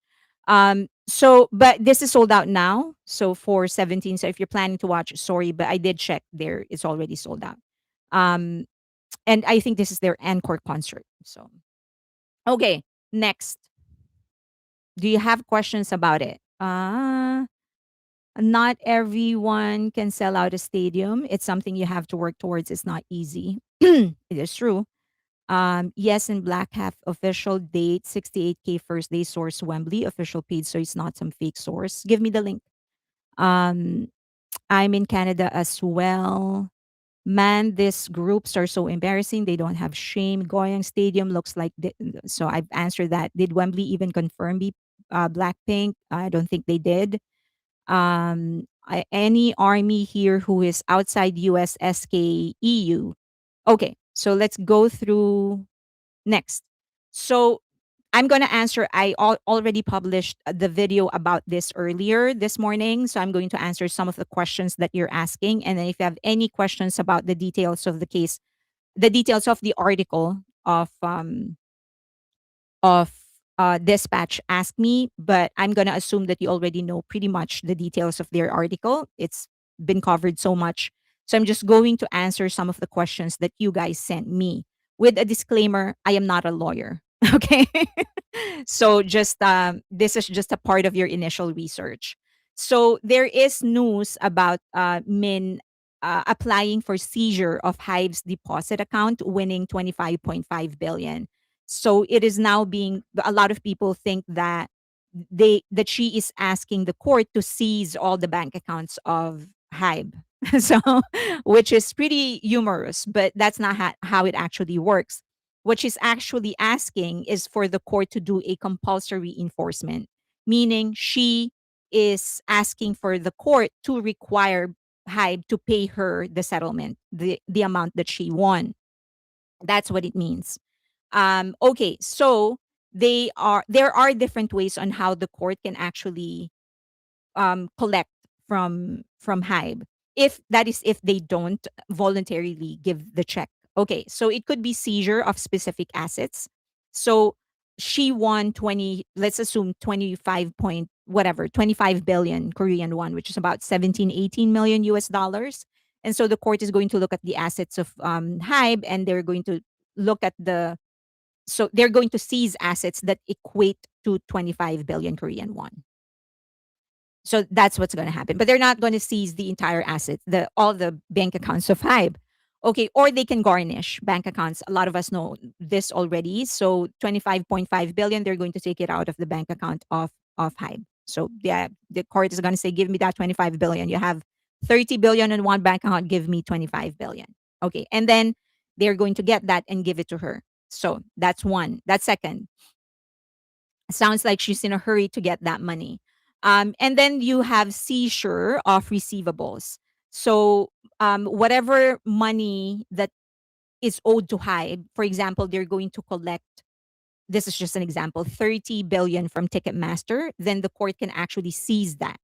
[SPEAKER 1] But this is sold out now. So for 17, so if you're planning to watch, sorry, but I did check there, it's already sold out. Um, and I think this is their encore concert. So, okay, next. Do you have questions about it? Not everyone can sell out a stadium. It's something you have to work towards. It's not easy. It is true. Yes, in Black Half official date, 68K first day source Wembley official page, so it's not some fake source. Give me the link. Um, I'm in Canada as well. Man, these groups are so embarrassing. They don't have shame. Goyang Stadium looks like so. I've answered that. Did Wembley even confirm be Blackpink? I don't think they did. Any army here who is outside US, SK, EU. Okay, so let's go through next. So I'm going to answer. I already published the video about this earlier this morning. So I'm going to answer some of the questions that you're asking. And then if you have any questions about the details of the case, the details of the article of Dispatch, ask me. But I'm going to assume that you already know pretty much the details of their article. It's been covered so much. So I'm just going to answer some of the questions that you guys sent me with a disclaimer. I am not a lawyer. Okay. So just this is just a part of your initial research. So there is news about Min applying for seizure of Hive's deposit account, winning 25.5 billion. So it is now being, a lot of people think that that she is asking the court to seize all the bank accounts of Hybe. So, which is pretty humorous, but that's not how it actually works. What she's actually asking is for the court to do a compulsory enforcement, meaning she is asking for the court to require Hybe to pay her the settlement, the amount that she won. That's what it means. Okay, so there are different ways on how the court can actually collect from HYBE. If that is if they don't voluntarily give the check. Okay, so it could be seizure of specific assets. So she won 20, let's assume 25 point whatever, 25 billion Korean won, which is about 17, 18 million US dollars. And so the court is going to look at the assets of HYBE, and they're going to look at they're going to seize assets that equate to 25 billion Korean won. So that's what's going to happen. But they're not going to seize the entire assets, the all the bank accounts of HYBE. Okay, or they can garnish bank accounts. A lot of us know this already. So 25.5 billion, they're going to take it out of the bank account of HYBE. So yeah, the court is going to say, give me that 25 billion. You have 30 billion in one bank account, give me 25 billion. Okay, and then they're going to get that and give it to her. So that's one. That's second. Sounds like she's in a hurry to get that money. And then you have seizure of receivables. So whatever money that is owed to HYBE, for example, they're going to collect, this is just an example, 30 billion from Ticketmaster, then the court can actually seize that.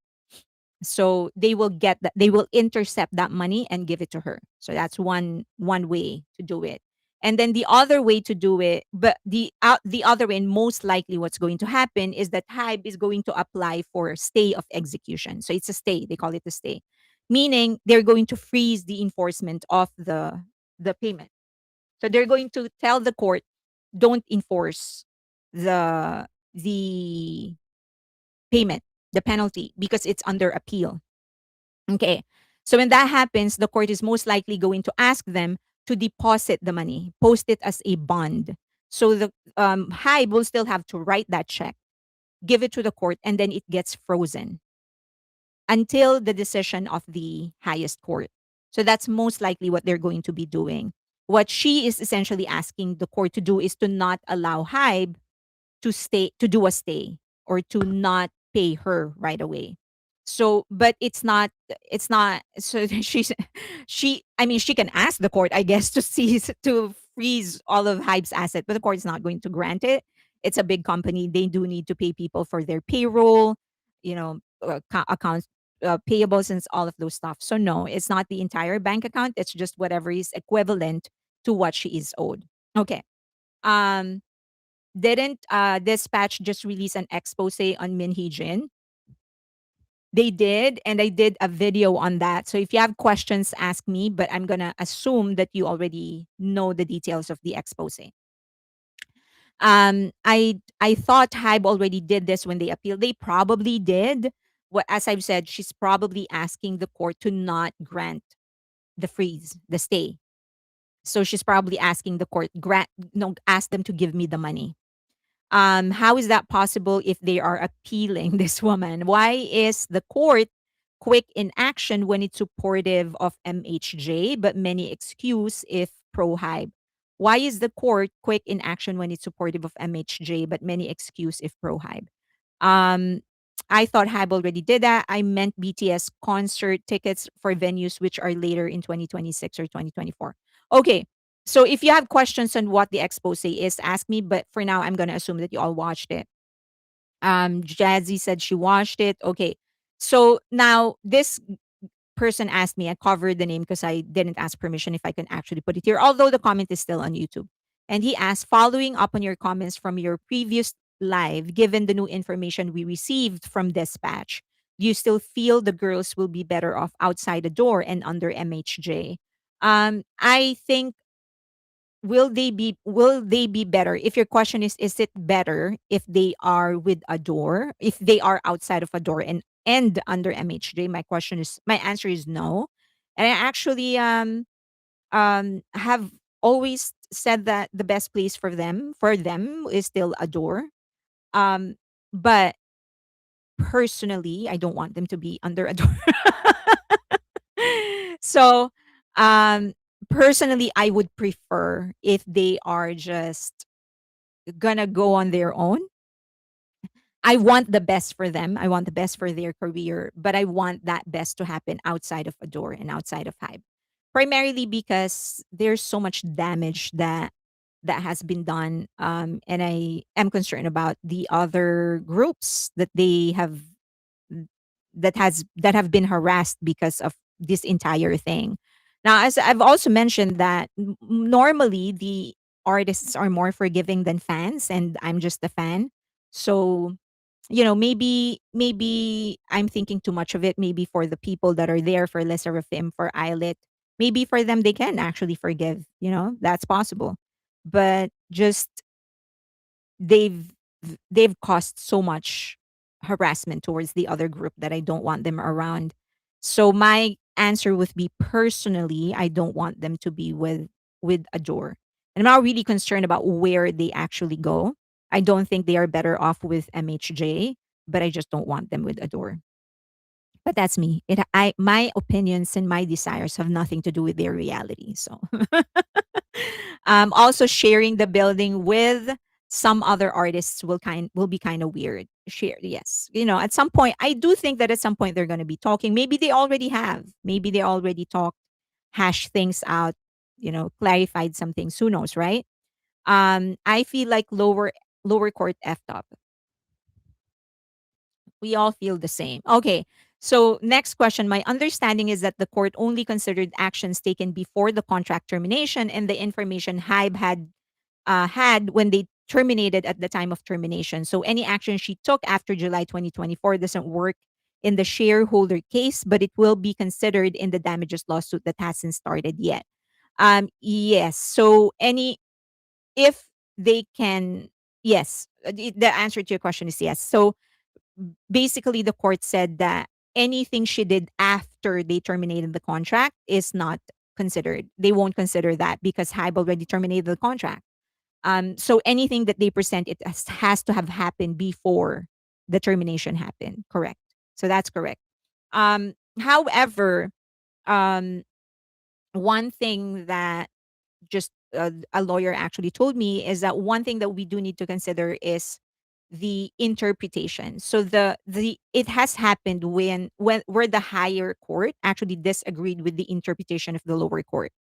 [SPEAKER 1] So they will get that, they will intercept that money and give it to her. So that's one way to do it. And then the other way to do it, but the other way, and most likely what's going to happen is that HYBE is going to apply for stay of execution. So it's a stay, they call it a stay, meaning they're going to freeze the enforcement of the payment. So they're going to tell the court, don't enforce the payment, the penalty, because it's under appeal. Okay. So when that happens, the court is most likely going to ask them to deposit the money, post it as a bond. So the HYBE will still have to write that check, give it to the court, and then it gets frozen until the decision of the highest court. So that's most likely what they're going to be doing. What she is essentially asking the court to do is to not allow HYBE to do a stay or to not pay her right away. So but it's not so she, I mean, she can ask the court, I guess, to seize, to freeze all of HYBE's asset, but the court is not going to grant it. It's a big company, they do need to pay people for their payroll, accounts payables and all of those stuff. So no, it's not the entire bank account, it's just whatever is equivalent to what she is owed. Okay. um didn't Dispatch just release an expose on Min Heejin? They did, and I did a video on that. So if you have questions, ask me, but I'm gonna assume that you already know the details of the expose. I thought HYBE already did this when they appealed. They probably did, what, as I've said, she's probably asking the court to not grant the freeze, the stay. So she's probably asking the court, grant, no, ask them to give me the money. How is that possible if they are appealing this woman? Why is the court quick in action when it's supportive of MHJ, but many excuse if pro hype? Why is the court quick in action when it's supportive of MHJ, but many excuse if pro hype? Um, I thought HYBE already did that. I meant BTS concert tickets for venues which are later in 2026 or 2024. Okay. So if you have questions on what the expose is, ask me. But for now, I'm gonna assume that you all watched it. Jazzy said she watched it. Okay. So now this person asked me, I covered the name because I didn't ask permission if I can actually put it here, although the comment is still on YouTube. And he asked, following up on your comments from your previous live, given the new information we received from Dispatch, do you still feel the girls will be better off outside the door and under MHJ? I think, will they be better? If your question is it better if they are with a door, if they are outside of a door and under MHJ? My answer is no. And I actually have always said that the best place for them is still a door. Um but personally, I don't want them to be under a door. So, um, personally, I would prefer if they are just gonna go on their own. I want the best for them. I want the best for their career, but I want that best to happen outside of Adore and outside of Hype. Primarily because there's so much damage that has been done, and I am concerned about the other groups that have been harassed because of this entire thing. Now, as I've also mentioned that normally the artists are more forgiving than fans, and I'm just a fan. So, maybe I'm thinking too much of it. Maybe for the people that are there for SSERAFIM, for Eyelet, maybe for them they can actually forgive. That's possible. But just they've they've caused so much harassment towards the other group that I don't want them around. So my answer would be, personally, I don't want them to be with Adore. And I'm not really concerned about where they actually go. I don't think they are better off with MHJ, but I just don't want them with Adore. But that's me. My opinions and my desires have nothing to do with their reality. So also sharing the building with some other artists will be kind of weird. Share, yes. At some point, I do think that at some point they're going to be talking. Maybe they already have. Maybe they already talked, hash things out, clarified some things. Who knows, right? I feel like lower court effed up. We all feel the same. Okay. So, next question. My understanding is that the court only considered actions taken before the contract termination and the information HYBE had when they terminated at the time of termination. So, any action she took after July 2024 doesn't work in the shareholder case, but it will be considered in the damages lawsuit that hasn't started yet. Yes. So, if they can, yes. The answer to your question is yes. So, basically the court said that anything she did after they terminated the contract is not considered. They won't consider that because HYBE already terminated the contract. So anything that they present, it has to have happened before the termination happened. Correct. So that's correct. However, um, one thing that just a lawyer actually told me is that one thing that we do need to consider is the interpretation. So the it has happened when where the higher court actually disagreed with the interpretation of the lower court.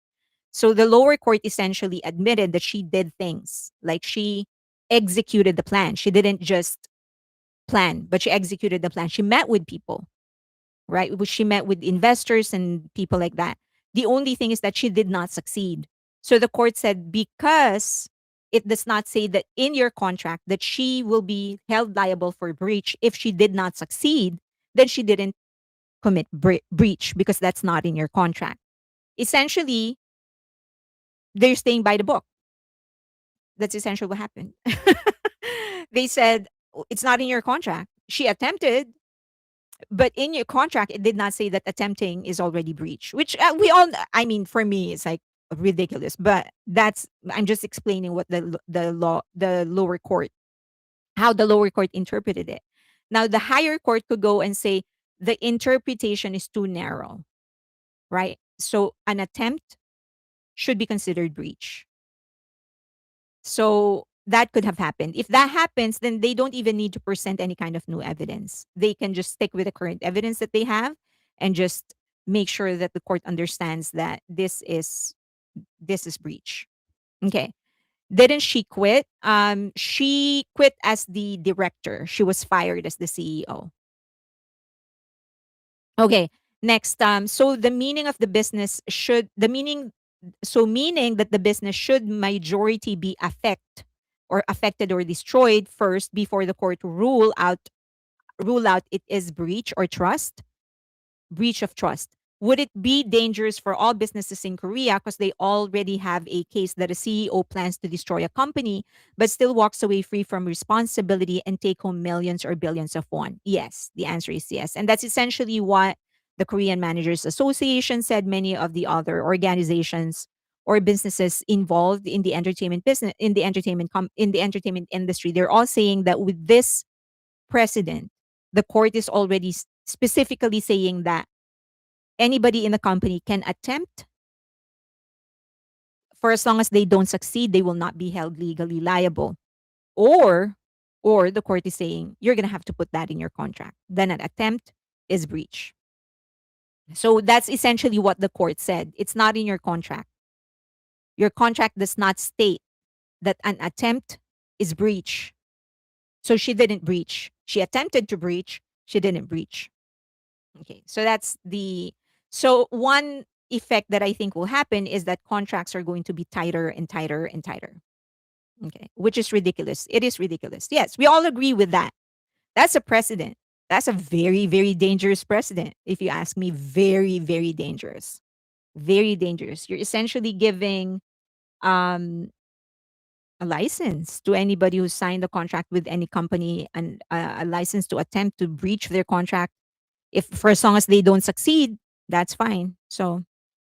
[SPEAKER 1] So the lower court essentially admitted that she did things, like she executed the plan. She didn't just plan, but she executed the plan. She met with people, right? She met with investors and people like that. The only thing is that she did not succeed. So the court said, because it does not say that in your contract that she will be held liable for breach if she did not succeed, then she didn't commit breach because that's not in your contract. Essentially, they're staying by the book. That's essentially what happened. They said, "Oh, it's not in your contract. She attempted. But in your contract, it did not say that attempting is already breach, which we all, I mean, for me, it's like ridiculous. But I'm just explaining what the lower court, how the lower court interpreted it. Now, the higher court could go and say the interpretation is too narrow, right? So an attempt should be considered breach. So that could have happened. If that happens, then they don't even need to present any kind of new evidence. They can just stick with the current evidence that they have and just make sure that the court understands that this is breach. Okay. Didn't she quit? She quit as the director. She was fired as the CEO. Okay. Next, so the meaning of the business should the meaning so meaning that the business should majority be affected or destroyed first before the court rule out it is breach of trust. Would it be dangerous for all businesses in Korea because they already have a case that a CEO plans to destroy a company but still walks away free from responsibility and take home millions or billions of won? Yes, the answer is yes. And that's essentially what the Korean Managers Association said. Many of the other organizations or businesses involved in the entertainment business in the entertainment industry, they're all saying that with this precedent, the court is already specifically saying that anybody in the company can attempt. For as long as they don't succeed, they will not be held legally liable. Or or the court is saying you're going to have to put that in your contract. Then an attempt is breach. So that's essentially what the court said. It's not in your contract. Your contract does not state that an attempt is breach. So she didn't breach. She attempted to breach, she didn't breach. Okay. So one effect that I think will happen is that contracts are going to be tighter and tighter and tighter. Okay. Which is ridiculous. It is ridiculous. Yes, we all agree with that. That's a precedent. That's a very, very dangerous precedent. If you ask me, very, very dangerous. Very dangerous. You're essentially giving um, a license to anybody who signed a contract with any company and a license to attempt to breach their contract. If for as long as they don't succeed, that's fine. So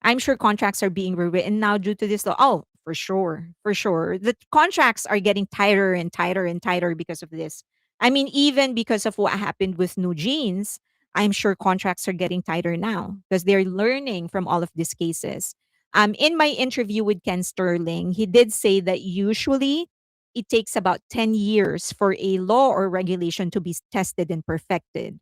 [SPEAKER 1] I'm sure contracts are being rewritten now due to this law. Oh, for sure. For sure. The contracts are getting tighter and tighter and tighter because of this. I mean, even because of what happened with New Jeans, I'm sure contracts are getting tighter now because they're learning from all of these cases. In my interview with Ken Sterling, he did say that usually it takes about 10 years for a law or regulation to be tested and perfected.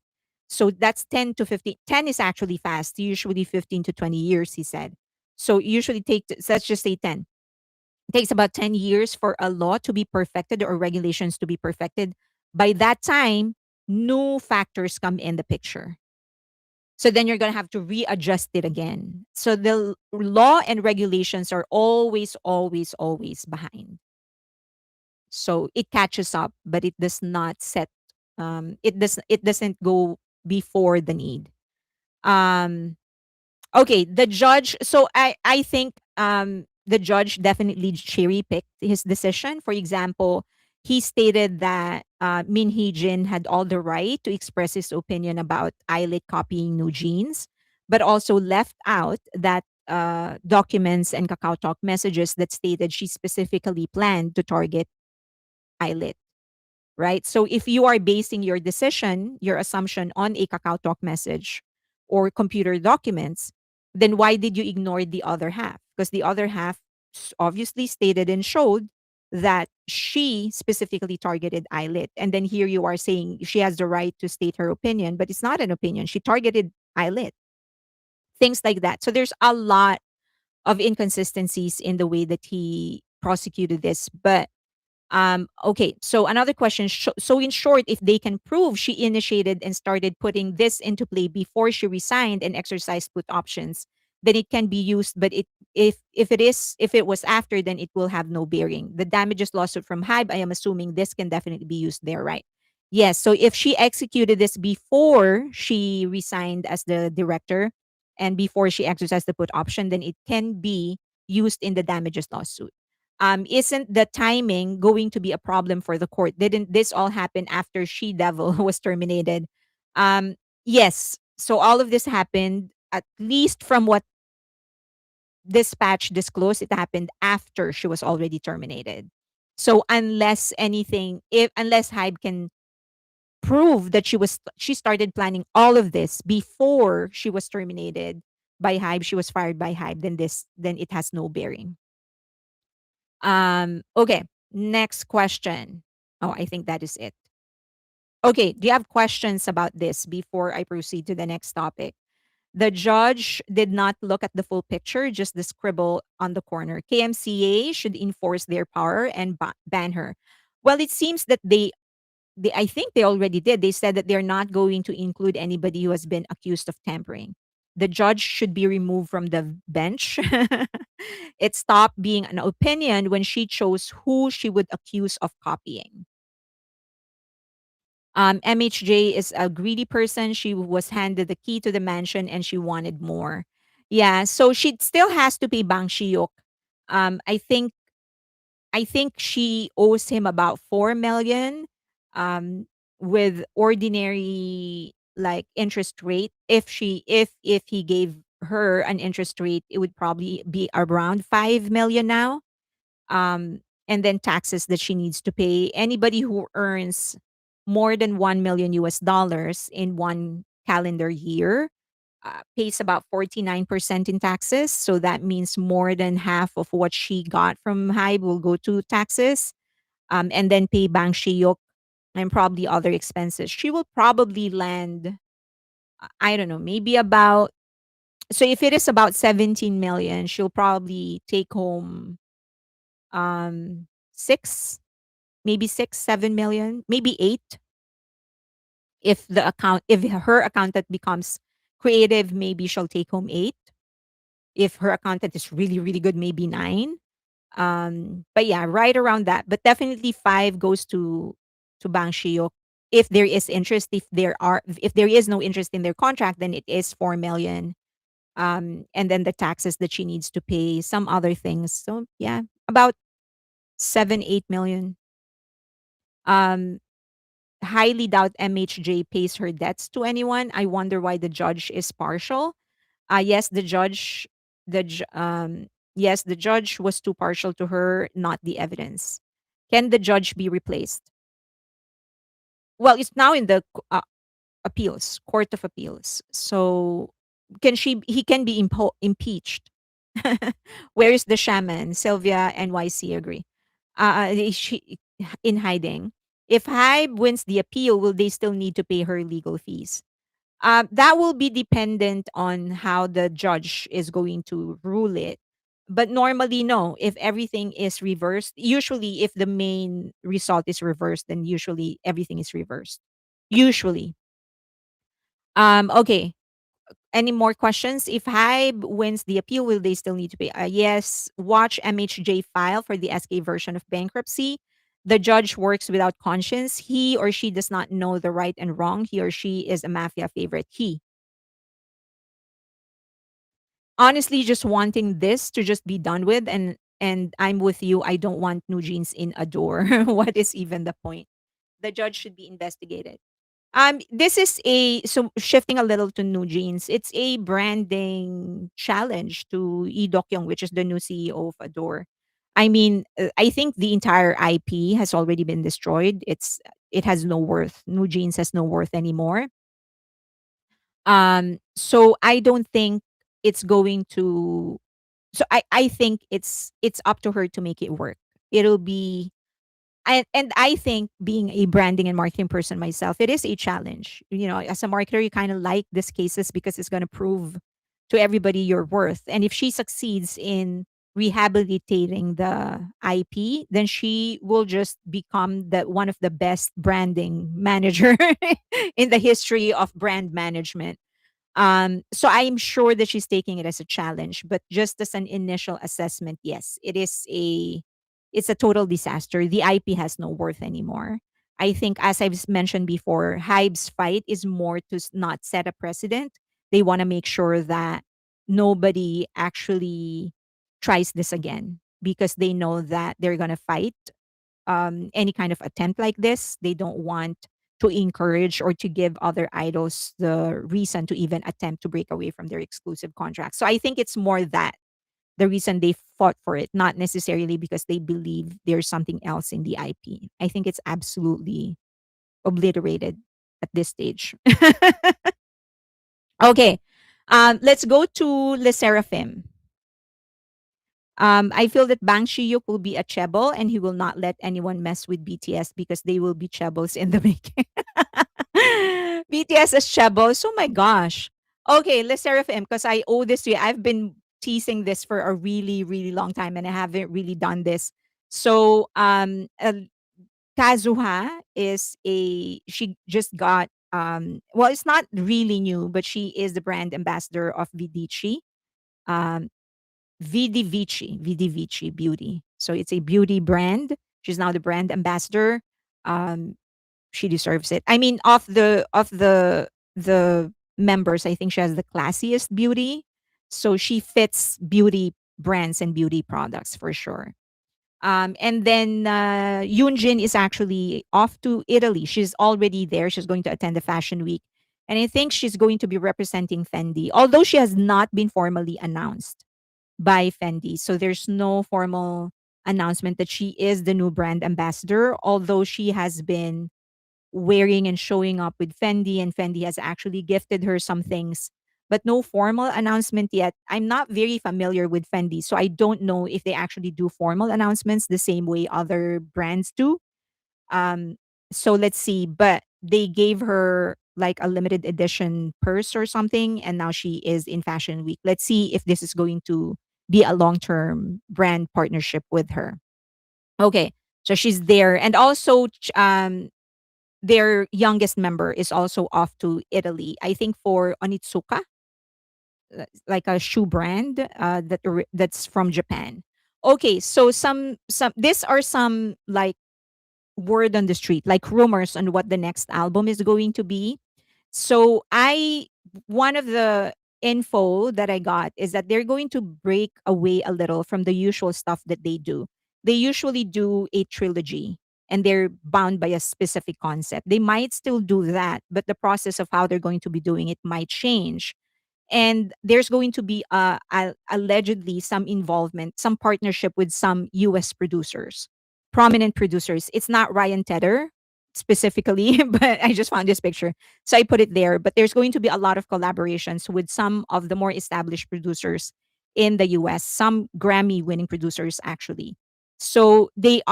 [SPEAKER 1] So that's 10 to 15. 10 is actually fast, usually 15 to 20 years, he said. So usually let's just say 10. It takes about 10 years for a law to be perfected or regulations to be perfected. By that time, new factors come in the picture. So then you're going to have to readjust it again. So the law and regulations are always, always, always behind. So it catches up, but it does not it doesn't go before the need. Um okay, the judge, so I think the judge definitely cherry picked his decision. For example, he stated that Min Heejin had all the right to express his opinion about Eyelet copying New Jeans, but also left out that documents and Kakao Talk messages that stated she specifically planned to target Eyelet, right? So if you are basing your decision, your assumption on a Kakao Talk message or computer documents, then why did you ignore the other half? Because the other half obviously stated and showed that she specifically targeted Eyelet. And then here you are saying she has the right to state her opinion, but it's not an opinion. She targeted Eyelet. Things like that. So there's a lot of inconsistencies in the way that he prosecuted this. But okay, so another question. So, in short, if they can prove she initiated and started putting this into play before she resigned and exercised put options, then it can be used. But if it was after, then it will have no bearing. The damages lawsuit from HYBE, I am assuming this can definitely be used there, right? Yes. So if she executed this before she resigned as the director and before she exercised the put option, then it can be used in the damages lawsuit. Isn't the timing going to be a problem for the court? Didn't this all happen after She Devil was terminated? Yes. So all of this happened, at least from what dispatch disclosed, it happened after she was already terminated. So unless Hybe can prove that she started planning all of this before she was terminated by Hybe, she was fired by Hybe, then it has no bearing. Okay, next question. Oh, I think that is it. Okay, do you have questions about this before I proceed to the next topic? The judge did not look at the full picture, just the scribble on the corner. KMCA should enforce their power and ban her. Well, it seems that I think they already did. They said that they're not going to include anybody who has been accused of tampering. The judge should be removed from the bench. It stopped being an opinion when she chose who she would accuse of copying. MHJ is a greedy person. She was handed the key to the mansion and she wanted more. Yeah, so she still has to pay Bang Shiyok. Um, I think I think she owes him about 4 million, um, with ordinary like interest rate. If he gave her an interest rate, it would probably be around 5 million now. And then taxes that she needs to pay. Anybody who earns more than 1 million US dollars in one calendar year pays about 49% in taxes. So that means more than half of what she got from Hybe will go to taxes, and then pay Bang Shiyok and probably other expenses. She will probably land, I don't know, maybe about, so if it is about 17 million, she'll probably take home six, maybe 6, 7 million, maybe eight if her accountant becomes creative, maybe she'll take home eight. If her accountant is really, really good, maybe nine. But yeah, right around that. But definitely five goes to Bang Shiyok. If there is interest, if there is no interest in their contract, then it is 4 million. And then the taxes that she needs to pay, some other things. So yeah, about 7, 8 million. Um, Highly doubt MHJ pays her debts to anyone. I wonder why the judge is partial. Yes, yes, the judge was too partial to her, not the evidence. Can the judge be replaced? Well, it's now in the appeals, court of appeals. So he can be impeached. Where is the shaman? Sylvia NYC agree. Is she in hiding? If Hybe wins the appeal, will they still need to pay her legal fees? That will be dependent on how the judge is going to rule it. But normally, no. If everything is reversed, usually, if the main result is reversed, then usually everything is reversed. Usually. Okay. Any more questions? If Hybe wins the appeal, will they still need to pay? Yes. Watch MHJ file for the SK version of bankruptcy. The judge works without conscience. He or she does not know the right and wrong. He or she is a mafia favorite. Honestly, just wanting this to just be done with, and I'm with you. I don't want new jeans in a door. What is even the point? The judge should be investigated. This is a so shifting a little to new jeans. It's a branding challenge to Lee Dokyung, which is the new CEO of Adore. I mean, I think the entire IP has already been destroyed. It has no worth. New jeans has no worth anymore. So I don't think it's going to. So I think it's up to her to make it work. It'll be and I think being a branding and marketing person myself, it is a challenge. You know, as a marketer, you kind of like these cases because it's going to prove to everybody your worth. And if she succeeds in rehabilitating the IP, then she will just become the one of the best branding manager in the history of brand management. So I'm sure that she's taking it as a challenge, but just as an initial assessment, yes, it's a total disaster. The IP has no worth anymore. I think, as I've mentioned before, Hybe's fight is more to not set a precedent. They want to make sure that nobody actually tries this again because they know that they're going to fight any kind of attempt like this. They don't want to encourage or to give other idols the reason to even attempt to break away from their exclusive contract. So I think it's more that the reason they fought for it, not necessarily because they believe there's something else in the IP. I think it's absolutely obliterated at this stage. Okay. Let's go to Le Seraphim. I feel that Bang Shiyuk will be a Chebol and he will not let anyone mess with BTS because they will be Chebols in the making. BTS as Chebols. Oh my gosh. Okay, let's Seraphim because I owe this to you. I've been teasing this for a really, really long time and I haven't really done this. So, Kazuha is she just got, well, it's not really new, but she is the brand ambassador of Vidici. Um, Vidi Vici Beauty. So it's a beauty brand. She's now the brand ambassador. Um, she deserves it. I mean, of the members, I think she has the classiest beauty. So she fits beauty brands and beauty products for sure. And then Yoonjin is actually off to Italy. She's already there. She's going to attend the Fashion Week. And I think she's going to be representing Fendi, although she has not been formally announced by Fendi. So there's no formal announcement that she is the new brand ambassador, although she has been wearing and showing up with Fendi, and Fendi has actually gifted her some things, but no formal announcement yet. I'm not very familiar with Fendi, so I don't know if they actually do formal announcements the same way other brands do. Um, so let's see. But they gave her like a limited edition purse or something, and now she is in Fashion Week. Let's see if this is going to be a long term brand partnership with her. Okay, so she's there, and also their youngest member is also off to Italy. I think for Onitsuka, like a shoe brand that's from Japan. Okay, so some these are some like word on the street, like rumors on what the next album is going to be. So I one of the info that I got is that they're going to break away a little from the usual stuff that they do. They usually do a trilogy and they're bound by a specific concept. They might still do that, but the process of how they're going to be doing it might change. And there's going to be allegedly some involvement, some partnership with some US producers, prominent producers. It's not Ryan Tedder specifically, but I just found this picture. So I put it there. But there's going to be a lot of collaborations with some of the more established producers in the US, some Grammy winning producers actually. So the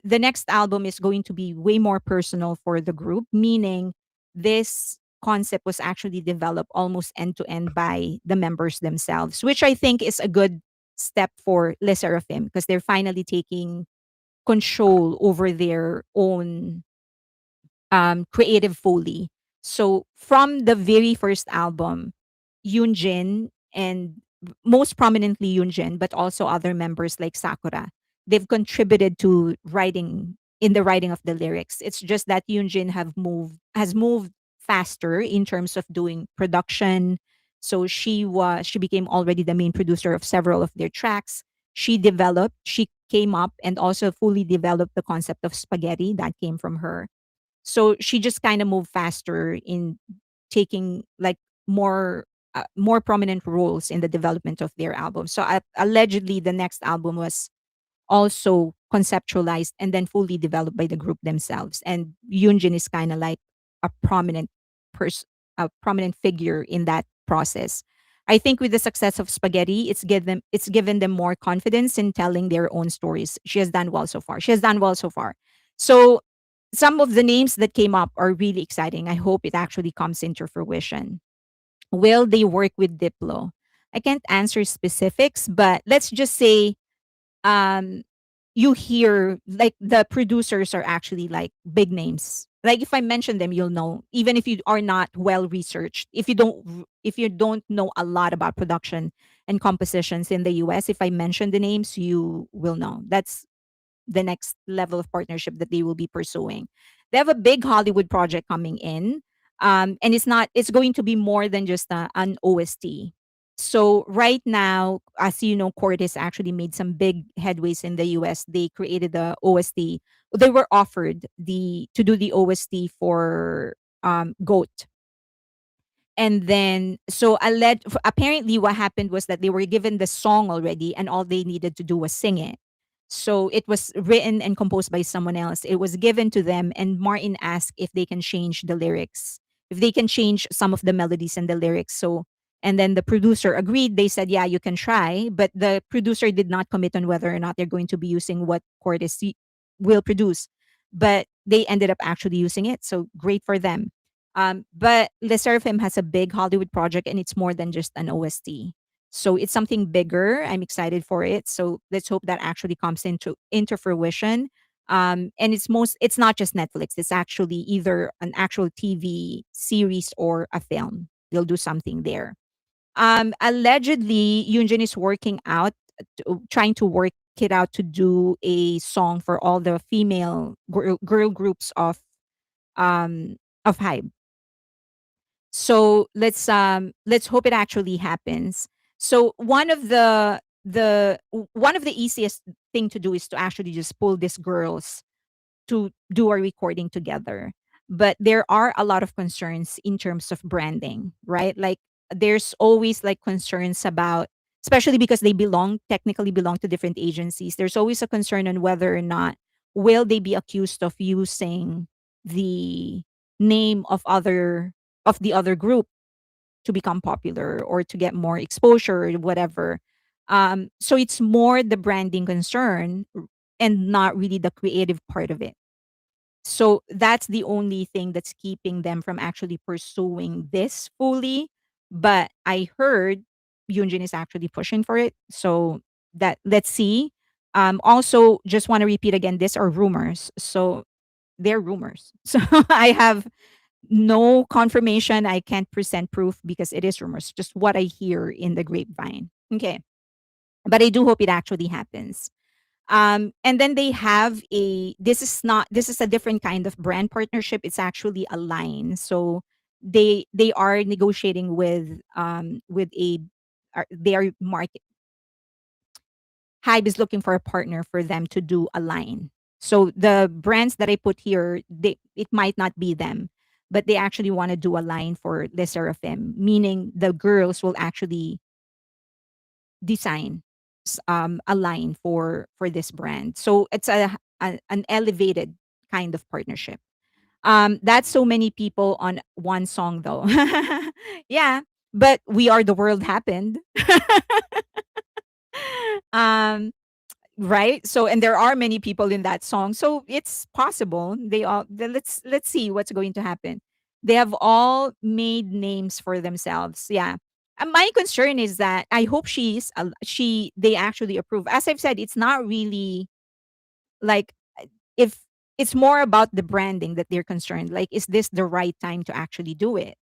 [SPEAKER 1] next album is going to be way more personal for the group, meaning this concept was actually developed almost end to end by the members themselves, which I think is a good step for Le Seraphim because they're finally taking control over their own creative foley. So from the very first album, Yoonjin and most prominently Yoonjin, but also other members like Sakura, they've contributed to writing in the writing of the lyrics. It's just that Yoonjin has moved faster in terms of doing production. So she became already the main producer of several of their tracks. She came up and also fully developed the concept of spaghetti that came from her. So she just kind of moved faster in taking like more prominent roles in the development of their album. So allegedly, the next album was also conceptualized and then fully developed by the group themselves. And Yoonjin is kind of like a a prominent figure in that process. I think with the success of Spaghetti, it's given them more confidence in telling their own stories. She has done well so far. She has done well so far. So some of the names that came up are really exciting. I hope it actually comes into fruition. Will they work with Diplo? I can't answer specifics, but let's just say um you hear like the producers are actually like big names. Like if I mention them, you'll know. Even if you are not well researched, if you don't know a lot about production and compositions in the US, if I mention the names, you will know. That's the next level of partnership that they will be pursuing. They have a big Hollywood project coming in. And it's going to be more than just an OST. So right now, as you know, Cordis actually made some big headways in the US. They created the OST. They were offered the to do the OST for Goat. And then, so apparently, what happened was that they were given the song already, and all they needed to do was sing it. So it was written and composed by someone else. It was given to them, and Martin asked if they can change the lyrics, if they can change some of the melodies and the lyrics. So, and then the producer agreed. They said, "Yeah, you can try," but the producer did not commit on whether or not they're going to be using what will produce. But they ended up actually using it. So great for them. But Le Seraphim has a big Hollywood project, and it's more than just an OST. So it's something bigger. I'm excited for it. So let's hope that actually comes into fruition. And it's not just Netflix. It's actually either an actual TV series or a film. They'll do something there. Allegedly, Yunjin is working out, trying to work it out to do a song for all the female girl groups of HYBE. So let's hope it actually happens. So one of the easiest thing to do is to actually just pull these girls to do a recording together. But there are a lot of concerns in terms of branding, right? Like there's always like concerns about, especially because they technically belong to different agencies. There's always a concern on whether or not will they be accused of using the name of the other group to become popular or to get more exposure or whatever. So it's more the branding concern and not really the creative part of it. So that's the only thing that's keeping them from actually pursuing this fully. But I heard Yunjin is actually pushing for it. So that let's see. Also, just want to repeat again, these are rumors. So they're rumors. So I have no confirmation. I can't present proof because it is rumors, just what I hear in the grapevine. Okay. But I do hope it actually happens. And then they have this is a different kind of brand partnership. It's actually a line. So they are negotiating with a they are market Hybe is looking for a partner for them to do a line. So the brands that I put here, it might not be them, but they actually want to do a line for Le Seraphim, meaning the girls will actually design a line for this brand. So it's an elevated kind of partnership. That's so many people on one song though. Yeah, but We Are the World happened. um Right? So and there are many people in that song. So it's possible. Let's see what's going to happen. They have all made names for themselves. Yeah. And my concern is that I hope they actually approve. As I've said, it's not really like if it's more about the branding that they're concerned. Like, is this the right time to actually do it?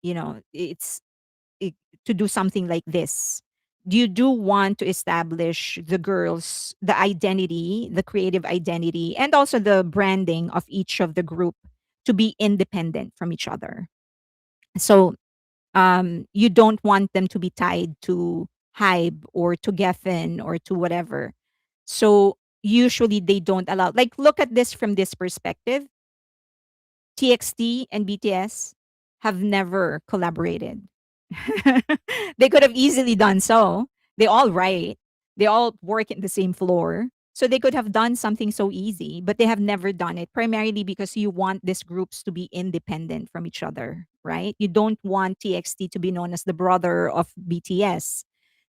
[SPEAKER 1] It, to do something like this. You do want to establish the identity, the creative identity, and also the branding of each of the group to be independent from each other. So you don't want them to be tied to Hybe or to Geffen or to whatever. So usually they don't allow, like, look at this from this perspective. TXT and BTS have never collaborated. They could have easily done so. They all write. They all work in the same floor. So they could have done something so easy, but they have never done it, primarily because you want these groups to be independent from each other, right? You don't want TXT to be known as the brother of BTS.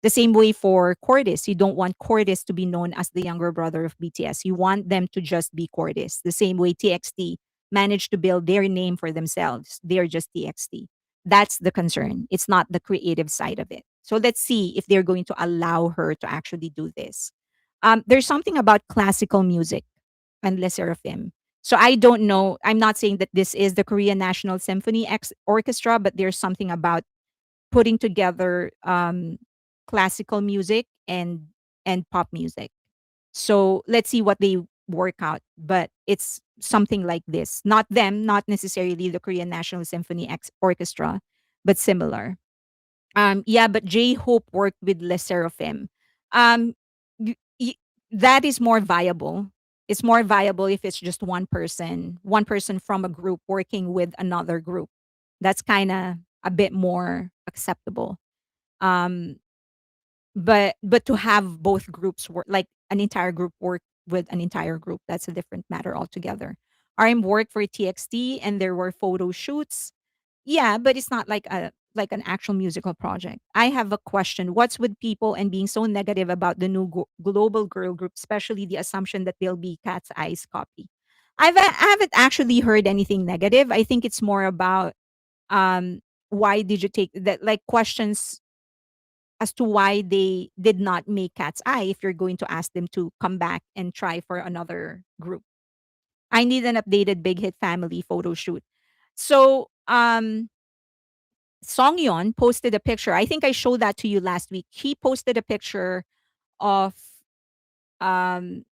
[SPEAKER 1] The same way for Cordis, you don't want Cordis to be known as the younger brother of BTS. You want them to just be Cordis. The same way TXT managed to build their name for themselves. They're just TXT. That's the concern. It's not the creative side of it. So let's see if they're going to allow her to actually do this. There's something about classical music and Le Seraphim. So I don't know. I'm not saying that this is the Korean National Symphony Orchestra, but there's something about putting together classical music and pop music. So let's see what they work out. But it's something like this. Not them, not necessarily the Korean National Symphony Orchestra, but similar. Yeah, but J Hope worked with Les Seraphim. Um, y- y- that is more viable. It's more viable if it's just one person from a group working with another group. That's kind of a bit more acceptable. Um, but to have both groups work, like an entire group work with an entire group, that's a different matter altogether. RM worked for TXT and there were photo shoots. Yeah, but it's not like an actual musical project. I have a question. What's with people and being so negative about the new global girl group, especially the assumption that they'll be Cat's Eyes copy? I haven't actually heard anything negative. I think it's more about um why did you take that, like questions as to why they did not make Cat's Eye if you're going to ask them to come back and try for another group. I need an updated Big Hit Family photo shoot. So Songyeon posted a picture. I think I showed that to you last week. He posted a picture of um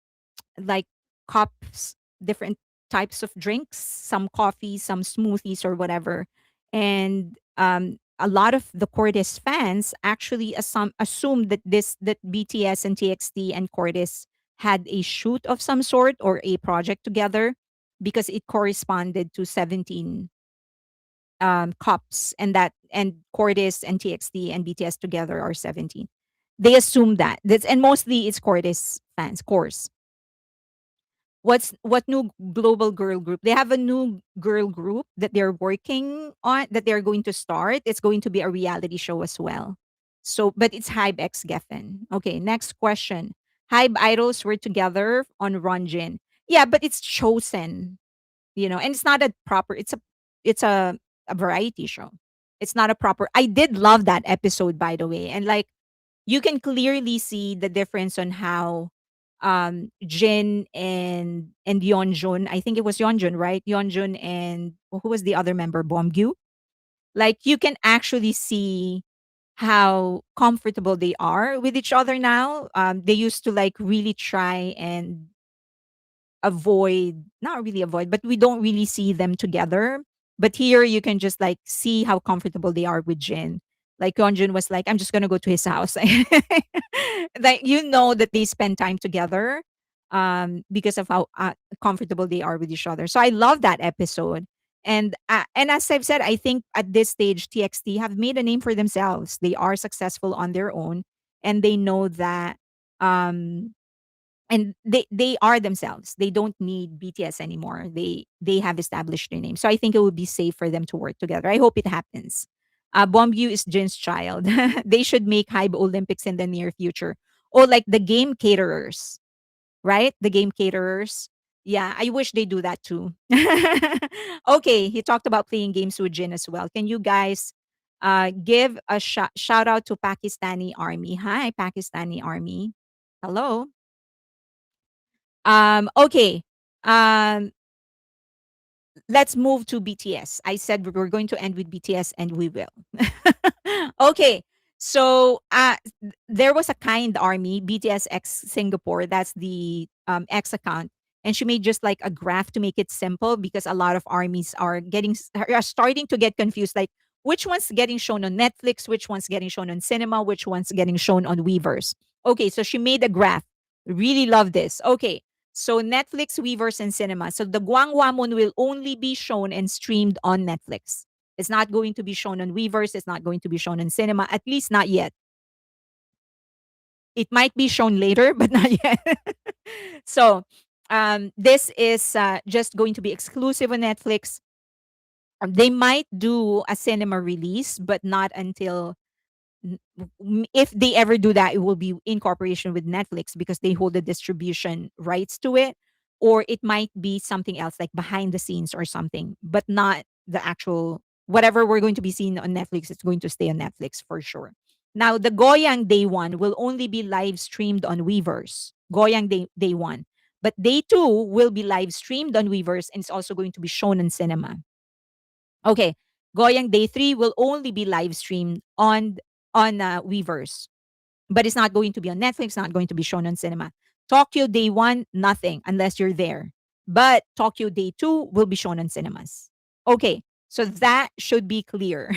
[SPEAKER 1] like cups, different types of drinks, some coffee, some smoothies or whatever. And a lot of the Cordis fans actually assumed that that BTS and TXT and Cordis had a shoot of some sort or a project together because it corresponded to 17 cups, and that and Cordis and TXT and BTS together are 17. They assume that. That's, and mostly it's Cordis fans, course. What new global girl group? They have a new girl group that they're working on, that they're going to start. It's going to be a reality show as well. So, but it's HYBE X Geffen. Okay, next question. HYBE idols were together on Ronjin. Yeah, but it's chosen, and it's not a proper. It's a variety show. It's not a proper. I did love that episode, by the way, and like you can clearly see the difference on how Jin and Yeonjun, I think it was Yeonjun, right? Yeonjun and who was the other member? Bomgyu. Like you can actually see how comfortable they are with each other now. They used to like really try and avoid, not really avoid, but we don't really see them together. But here you can just like see how comfortable they are with Jin. Like Yeonjun was like, I'm just gonna go to his house. Like that they spend time together because of how comfortable they are with each other. So I love that episode. And as I've said, I think at this stage TXT have made a name for themselves. They are successful on their own, and they know that um and they are themselves. They don't need BTS anymore. They have established their name. So I think it would be safe for them to work together. I hope it happens. Bombview is Jin's child. They should make HYBE Olympics in the near future. Oh, like the game caterers, right? The game caterers. Yeah, I wish they do that too. Okay, he talked about playing games with Jin as well. Can you guys give a shout out to Pakistani Army? Hi, Pakistani Army. Hello. Okay. Um, let's move to BTS. I said we were going to end with BTS, and we will. Okay. So there was a kind army, BTS X Singapore. That's the X account. And she made just like a graph to make it simple because a lot of armies are starting to get confused. Like which one's getting shown on Netflix, which one's getting shown on cinema, which one's getting shown on Weavers. Okay, so she made a graph. Really love this. Okay, so Netflix, Weavers, and cinema. So the Gwangwamun will only be shown and streamed on Netflix. It's not going to be shown on Weavers. It's not going to be shown on cinema, at least not yet. It might be shown later, but not yet. So this is just going to be exclusive on Netflix. They might do a cinema release, but not until if they ever do that, it will be in cooperation with Netflix because they hold the distribution rights to it, or it might be something else like behind the scenes or something, but not the actual whatever we're going to be seeing on Netflix. It's going to stay on Netflix for sure. Now, the Goyang Day One will only be live streamed on Weavers. Goyang Day One, but Day Two will be live streamed on Weavers, and it's also going to be shown in cinema. Okay. Goyang Day 3 will only be live streamed on Weavers, but it's not going to be on Netflix, not going to be shown on cinema. Tokyo Day 1, nothing unless you're there. But Tokyo Day 2 will be shown on cinemas. Okay. So that should be clear.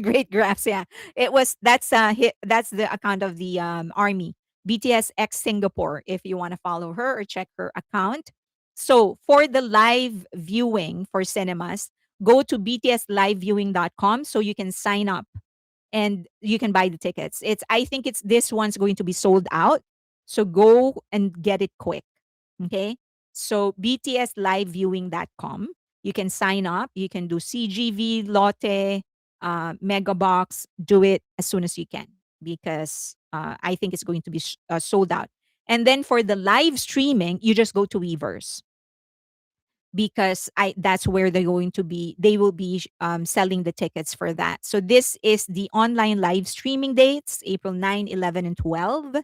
[SPEAKER 1] Great graphs, yeah. That's the account of the army. BTS X Singapore, if you want to follow her or check her account. So for the live viewing for cinemas, go to btsliveviewing.com so you can sign up and you can buy the tickets. I think it's this one's going to be sold out. So go and get it quick. Okay? So btsliveviewing.com. You can sign up. You can do CGV, Lotte, Megabox. Do it as soon as you can because I think it's going to be sold out. And then for the live streaming, you just go to Weverse because I that's where they will be selling the tickets for that. So this is the online live streaming dates, April 9, 11, and 12.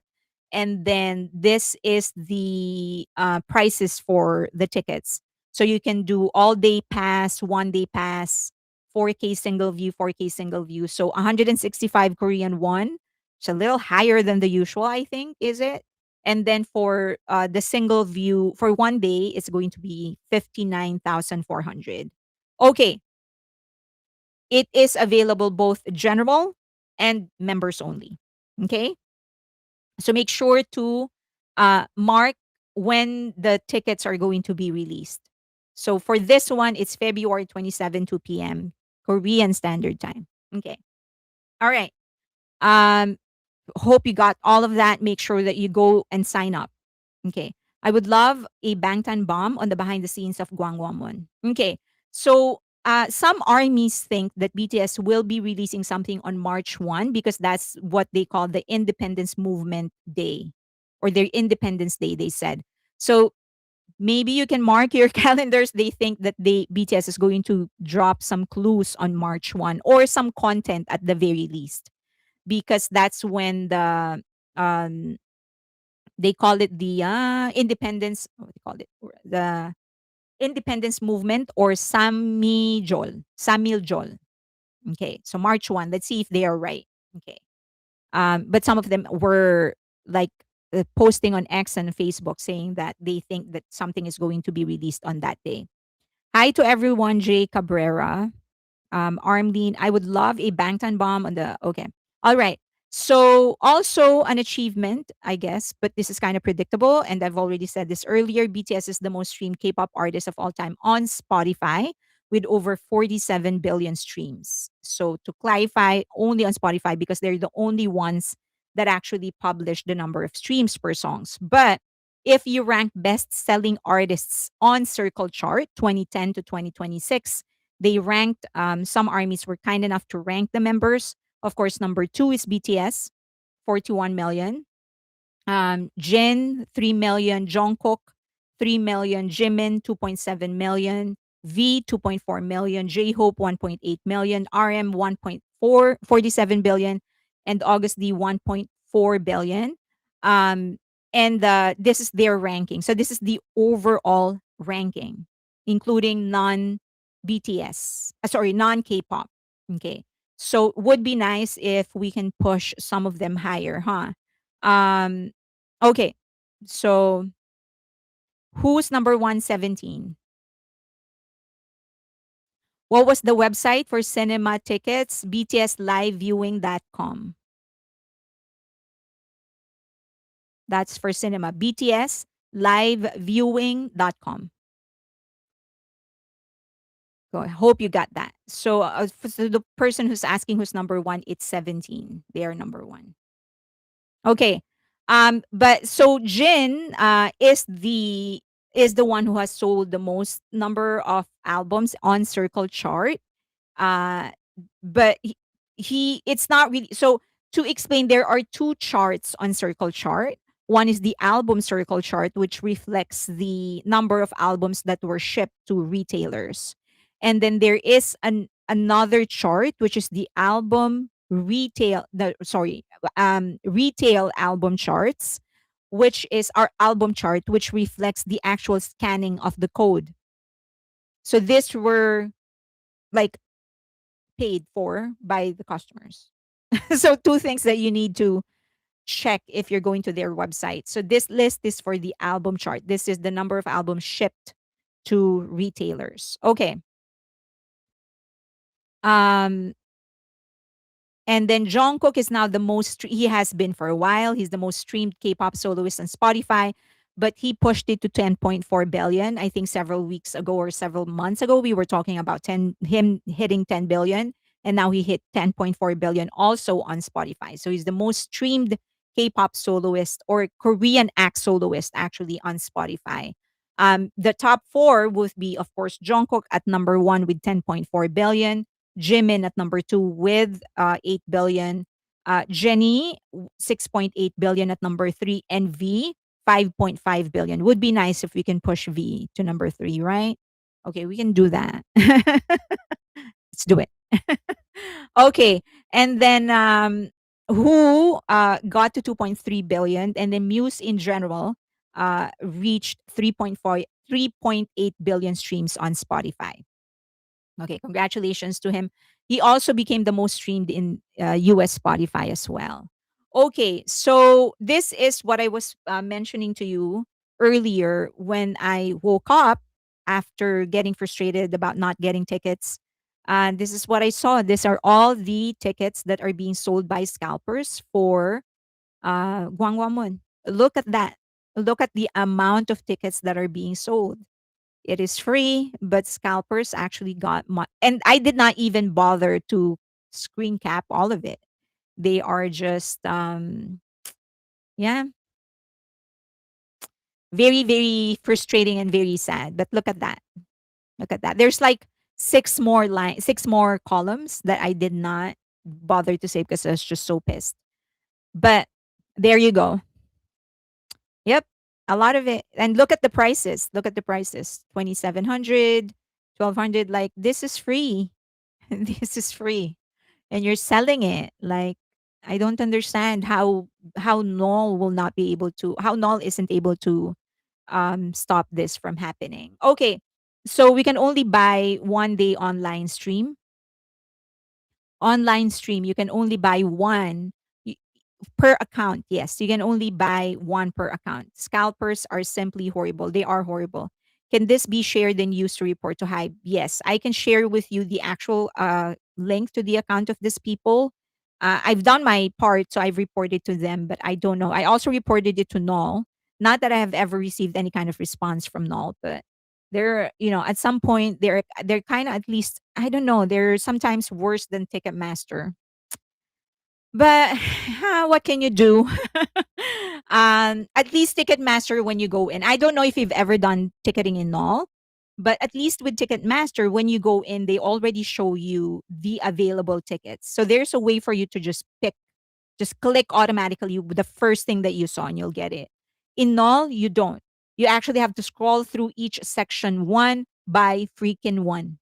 [SPEAKER 1] And then this is the prices for the tickets. So you can do all day pass, 1 day pass, 4K single view, 4K single view. So 165 Korean won. It's a little higher than the usual, I think, is it? And then for the single view for 1 day, it's going to be 59,400. Okay, it is available both general and members only. Okay, so make sure to mark when the tickets are going to be released. So for this one, it's February 27, 2 p.m. Korean Standard Time. Okay. All right. Um, hope you got all of that. Make sure that you go and sign up. Okay. I would love a Bangtan bomb on the behind the scenes of Gwangwamuan. Okay. So some armies think that BTS will be releasing something on March 1 because that's what they call the Independence Movement Day or their Independence Day, they said. So maybe you can mark your calendars. They think that BTS is going to drop some clues on March 1 or some content at the very least because that's when um, they call it the independence. What do you call it? The independence movement or Samijol. Samil. Okay, so March 1. Let's see if they are right. Okay, but some of them were like posting on X and Facebook saying that they think that something is going to be released on that day. Hi to everyone, Jay Cabrera. Armlene, I would love a Bangtan bomb on the. Okay. All right. So, also an achievement, I guess, but this is kind of predictable. And I've already said this earlier. BTS is the most streamed K pop artist of all time on Spotify with over 47 billion streams. So, to clarify, only on Spotify because they're the only ones that actually publish the number of streams per songs. But if you rank best selling artists on Circle Chart 2010 to 2026, they ranked, some armies were kind enough to rank the members. Of course, number two is BTS, 41 million. Jin, 3 million. Jungkook, 3 million. Jimin, 2.7 million. V, 2.4 million. J-Hope, 1.8 million. RM, 1.47 billion. And August D, 1.4 billion. Um, and this is their ranking. So this is the overall ranking, including non-BTS. Sorry, non-K-pop. Okay. So would be nice if we can push some of them higher, huh? Um, okay. So who's number 117? What was the website for cinema tickets? btsliveviewing.com. That's for cinema. btsliveviewing.com. So I hope you got that. So, so the person who's asking who's number one, it's 17. They are number one. Okay. But so Jin is the one who has sold the most number of albums on Circle Chart. Uh, but it's not really so to explain. There are two charts on Circle Chart. One is the album Circle Chart, which reflects the number of albums that were shipped to retailers, and then there is another chart which is the album retail. The sorry, retail album charts, which is our album chart, which reflects the actual scanning of the code. So these were like paid for by the customers. So two things that you need to check if you're going to their website. So this list is for the album chart. This is the number of albums shipped to retailers. Okay. Um, and then Jungkook is now the he has been for a while. He's the most streamed K-pop soloist on Spotify, but he pushed it to 10.4 billion. I think several weeks ago or several months ago, we were talking about him hitting 10 billion, and now he hit 10.4 billion also on Spotify. So he's the most streamed K-pop soloist or Korean act soloist actually on Spotify. The top four would be, of course, Jungkook at number one with 10.4 billion. Jimin at number two with 8 billion. Jenny, 6.8 billion at number three. And V, 5.5 billion. Would be nice if we can push V to number three, right? Okay, we can do that. Let's do it. Okay. And then Who got to 2.3 billion. And then Muse in general reached 3.8 billion streams on Spotify. Okay, congratulations to him. He also became the most streamed in US Spotify as well. Okay, so this is what I was mentioning to you earlier when I woke up after getting frustrated about not getting tickets. This is what I saw. These are all the tickets that are being sold by scalpers for Gwangwamun. Look at that. Look at the amount of tickets that are being sold. It is free, but scalpers actually got and I did not even bother to screen cap all of it. They are just yeah, very very frustrating and very sad. But look at that. Look at that. There's like six more columns that I did not bother to save because I was just so pissed. But there you go. Yep. A lot of it. And look at the prices. Look at the prices. 2,700, 1,200. Like this is free. This is free. And you're selling it. Like I don't understand how Null will not be able to how Null isn't able to stop this from happening. Okay. So we can only buy 1 day online stream. Online stream, you can only buy one per account. Yes, you can only buy one per account. Scalpers are simply horrible. They are horrible. Can this be shared and used to report to HYBE? Yes, I can share with you the actual link to the account of these people. I've done my part, so I've reported to them, but I don't know. I also reported it to Null. Not that I have ever received any kind of response from Null, but they're, at some point they're kind of, at least, I don't know, they're sometimes worse than Ticketmaster. But what can you do? At least Ticketmaster, when you go in, I don't know if you've ever done ticketing in all, but at least with Ticketmaster, when you go in, they already show you the available tickets. So there's a way for you to just click automatically the first thing that you saw and you'll get it. In all, you don't. You actually have to scroll through each section one by freaking one.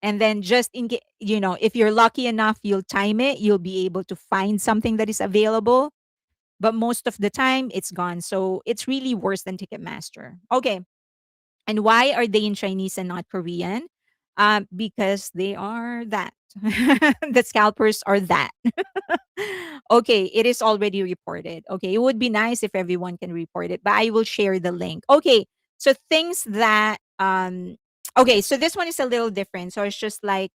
[SPEAKER 1] And then just if you're lucky enough, you'll time it, you'll be able to find something that is available, but most of the time it's gone. So it's really worse than Ticketmaster. Okay. And why are they in Chinese and not Korean? Because they are that. The scalpers are that. Okay, it is already reported. Okay, it would be nice if everyone can report it, but I will share the link. Okay, so things that okay, so this one is a little different. So it's just like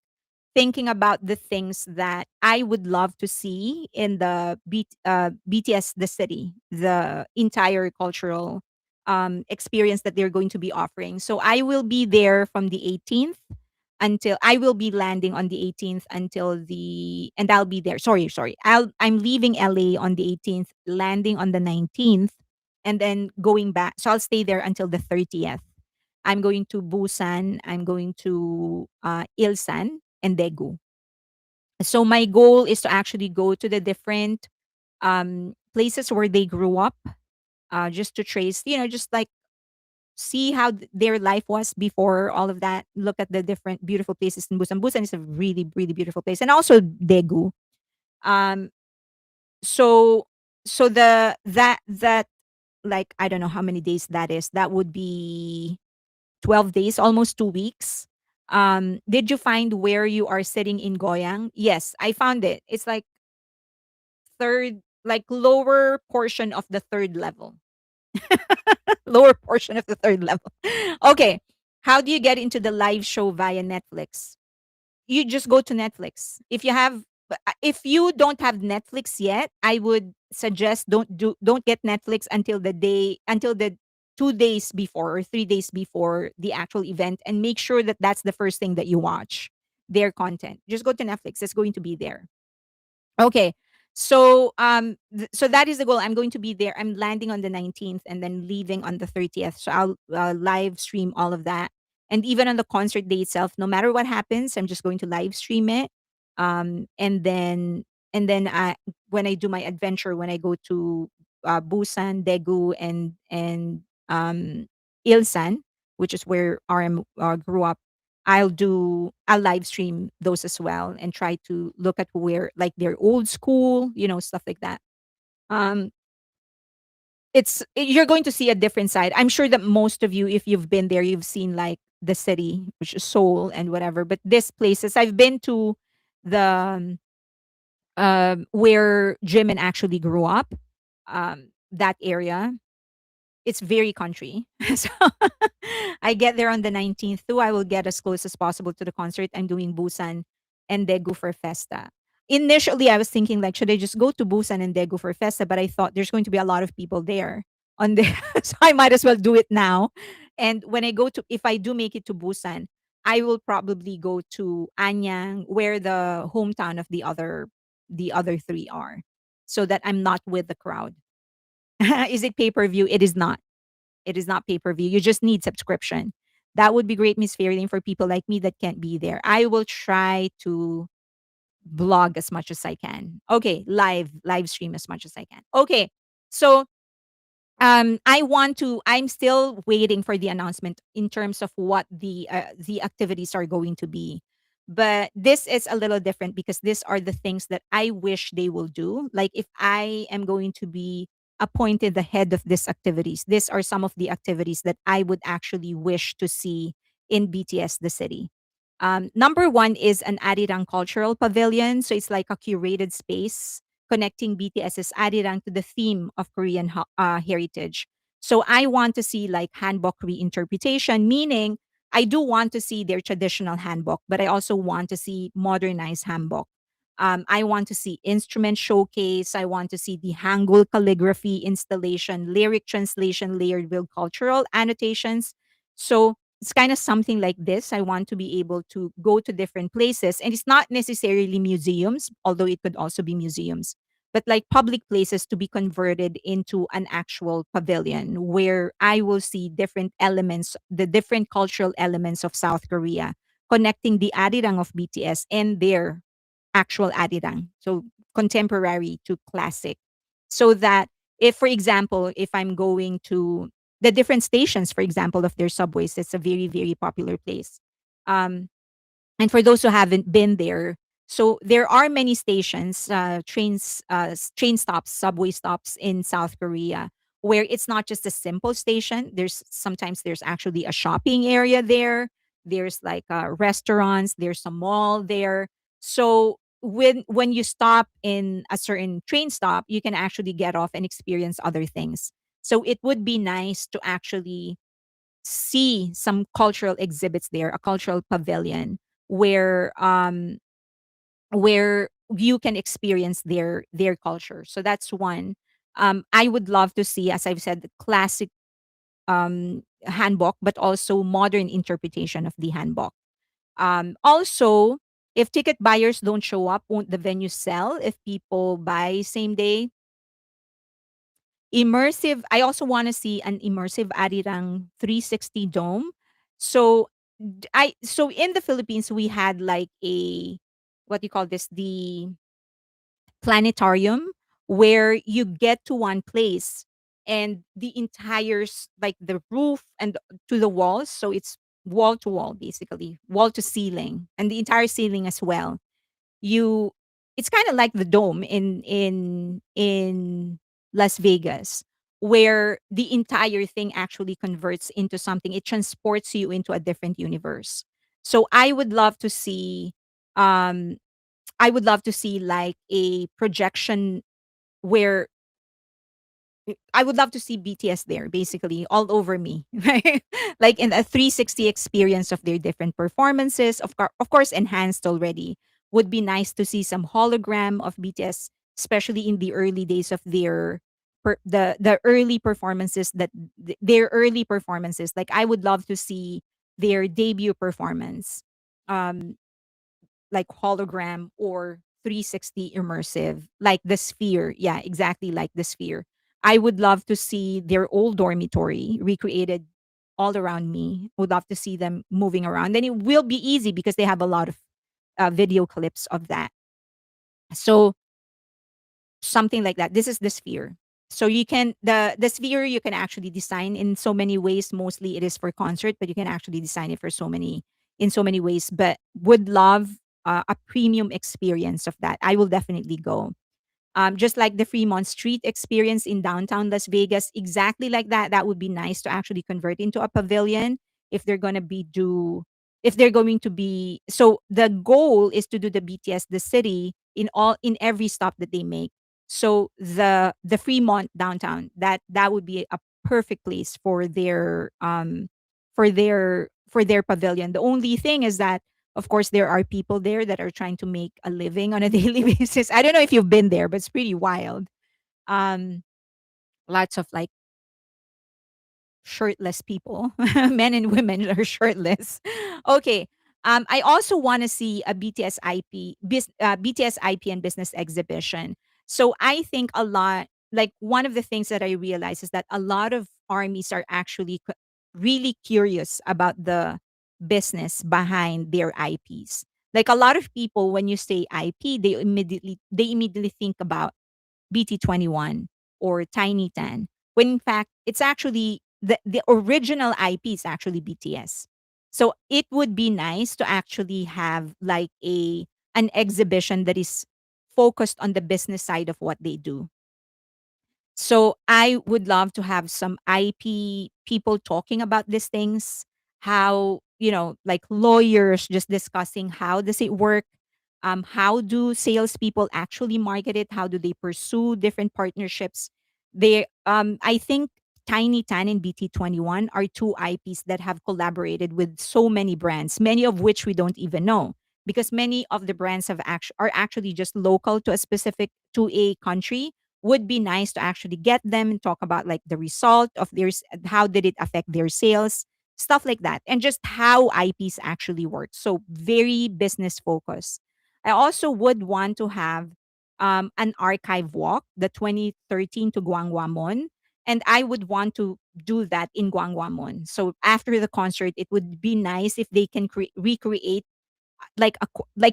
[SPEAKER 1] thinking about the things that I would love to see in the BTS the city, the entire cultural experience that they're going to be offering. So I will be there from the 18th until I will be landing on the 18th until and I'll be there. Sorry. I'm leaving LA on the 18th, landing on the 19th, and then going back. So I'll stay there until the 30th. I'm going to Busan, I'm going to Ilsan and Daegu. So my goal is to actually go to the different places where they grew up, just to trace, just like see how their life was before all of that. Look at the different beautiful places in Busan. Busan is a really, really beautiful place, and also Daegu. Um, so that like I don't know how many days that is. That would be 12 days, almost 2 weeks. Did you find where you are sitting in Goyang? Yes, I found it. It's like like lower portion of the third level. Lower portion of the third level. Okay. How do you get into the live show via Netflix? you just go to Netflix. If you don't have Netflix yet, I would suggest don't get Netflix until the 2 days before or 3 days before the actual event, and make sure that that's the first thing that you watch, their content. Just go to Netflix. It's going to be there. Okay. So so that is the goal. I'm going to be there. I'm landing on the 19th and then leaving on the 30th. So I'll live stream all of that. And even on the concert day itself, no matter what happens, I'm just going to live stream it. And then when I do my adventure, when I go to Busan, Daegu, and Ilsan, which is where RM grew up, I'll live stream those as well and try to look at where like their old school, stuff like that. Um you're going to see a different side. I'm sure that most of you, if you've been there, you've seen like the city, which is Seoul and whatever. But this places I've been to the where Jimin actually grew up, that area. It's very country. So I get there on the 19th too. I will get as close as possible to the concert. I'm doing Busan and Daegu for Festa. Initially, I was thinking like, should I just go to Busan and Daegu for Festa? But I thought there's going to be a lot of people there on there, so I might as well do it now. And when I go to, if I do make it to Busan, I will probably go to Anyang, where the hometown of the other three are, so that I'm not with the crowd. Is it pay per view? It is not. It is not pay per view. You just need subscription. That would be great, Miss Fairlane, for people like me that can't be there. I will try to blog as much as I can. Okay, live stream as much as I can. Okay, so I'm still waiting for the announcement in terms of what the activities are going to be. But this is a little different because these are the things that I wish they will do. Like if I am going to be appointed the head of these activities, these are some of the activities that I would actually wish to see in BTS the city. Number one is an Arirang Cultural Pavilion. So it's like a curated space connecting BTS's Arirang to the theme of Korean heritage. So I want to see like hanbok reinterpretation, meaning I do want to see their traditional hanbok, but I also want to see modernized hanbok. I want to see instrument showcase. I want to see the Hangul calligraphy installation, lyric translation layered with cultural annotations. So it's kind of something like this. I want to be able to go to different places, and it's not necessarily museums, although it could also be museums, but like public places to be converted into an actual pavilion where I will see different elements, the different cultural elements of South Korea, connecting the Arirang of BTS and their actual Arirang. So contemporary to classic. So that if, for example, if I'm going to the different stations, for example, of their subways, it's a very, very popular place. Um, and for those who haven't been there, so there are many stations, train stops, subway stops in South Korea, where it's not just a simple station. There's actually a shopping area there. There's like restaurants. There's a mall there. So when you stop in a certain train stop, you can actually get off and experience other things. So it would be nice to actually see some cultural exhibits there, a cultural pavilion where where you can experience their culture. So that's one. I would love to see, as I've said, the classic handbook, but also modern interpretation of the handbook. Also, if ticket buyers don't show up, won't the venue sell if people buy same day? Immersive, I also wanna see an immersive Arirang 360 dome. So, so in the Philippines, we had like a what do you call this? The planetarium where you get to one place and the entire like the roof and to the walls, so it's wall to wall, basically, wall to ceiling, and the entire ceiling as well. You It's kind of like the dome in Las Vegas, where the entire thing actually converts into something. It transports you into a different universe. So um I would love to see like a projection where I would love to see BTS there, basically, all over me, right? Like in a 360 experience of their different performances, of course, enhanced already. Would be nice to see some hologram of BTS, especially in the early days of the early performances their early performances. Like I would love to see their debut performance. Um, like hologram or 360 immersive, like the sphere. Yeah, exactly like the sphere. I would love to see their old dormitory recreated all around me. Would love to see them moving around. Then it will be easy because they have a lot of video clips of that. So something like that. This is the sphere. So you can the sphere you can actually design in so many ways. Mostly it is for concert, but you can actually design it for so many ways. But would love a premium experience of that. I will definitely go. Just like the Fremont Street experience in downtown Las Vegas, exactly like that. That would be nice to actually convert into a pavilion if they're gonna be do if they're going to be. So the goal is to do the BTS the city in every stop that they make. So the Fremont downtown, that would be a perfect place for their pavilion. The only thing is that of course, there are people there that are trying to make a living on a daily basis. I don't know if you've been there, but it's pretty wild. Um, Lots of like shirtless people, men and women are shirtless. Okay. I also want to see a BTS IP and business exhibition. So I think a lot, like one of the things that I realize is that a lot of armies are actually really curious about the business behind their IPs. Like a lot of people, when you say IP, they immediately think about BT21 or Tiny Tan, when in fact it's actually the original IP is actually BTS. So it would be nice to actually have like a an exhibition that is focused on the business side of what they do. So I would love to have some IP people talking about these things, how, like lawyers just discussing how does it work, how do salespeople actually market it, how do they pursue different partnerships. I think Tiny Tan and BT21 are two IPs that have collaborated with so many brands, many of which we don't even know because many of the brands are actually just local to a country. Would be nice to actually get them and talk about like the result of how did it affect their sales, stuff like that, and just how IPs actually work. So very business focused. I also would want to have an archive walk, the 2013 to Gwangwamon, and I would want to do that in Gwangwamon. So after the concert, it would be nice if they can recreate like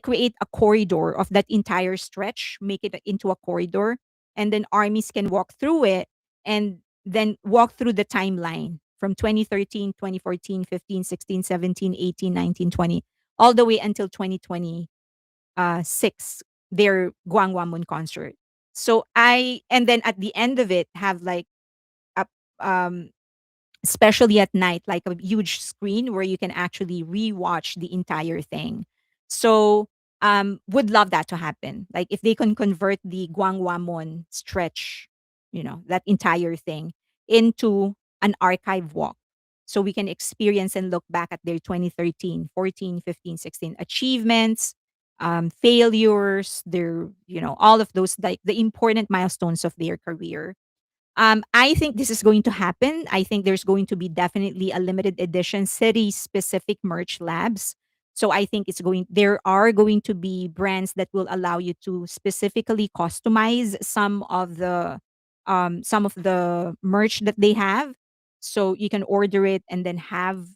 [SPEAKER 1] create a corridor of that entire stretch, make it into a corridor, and then armies can walk through it and then walk through the timeline from 2013, 2014, 15, 16, 17, 18, 19, 20, all the way until 2026, their Guangwamun concert. So and then at the end of it, have like a um especially at night, like a huge screen where you can actually rewatch the entire thing. So, would love that to happen. Like if they can convert the Guangwamon stretch, that entire thing into an archive walk. So we can experience and look back at their 2013, 14, 15, 16 achievements, failures, all of those, like the important milestones of their career. I think this is going to happen. I think there's going to be definitely a limited edition city specific merch labs. So I think there are going to be brands that will allow you to specifically customize some of the merch that they have. So you can order it and then have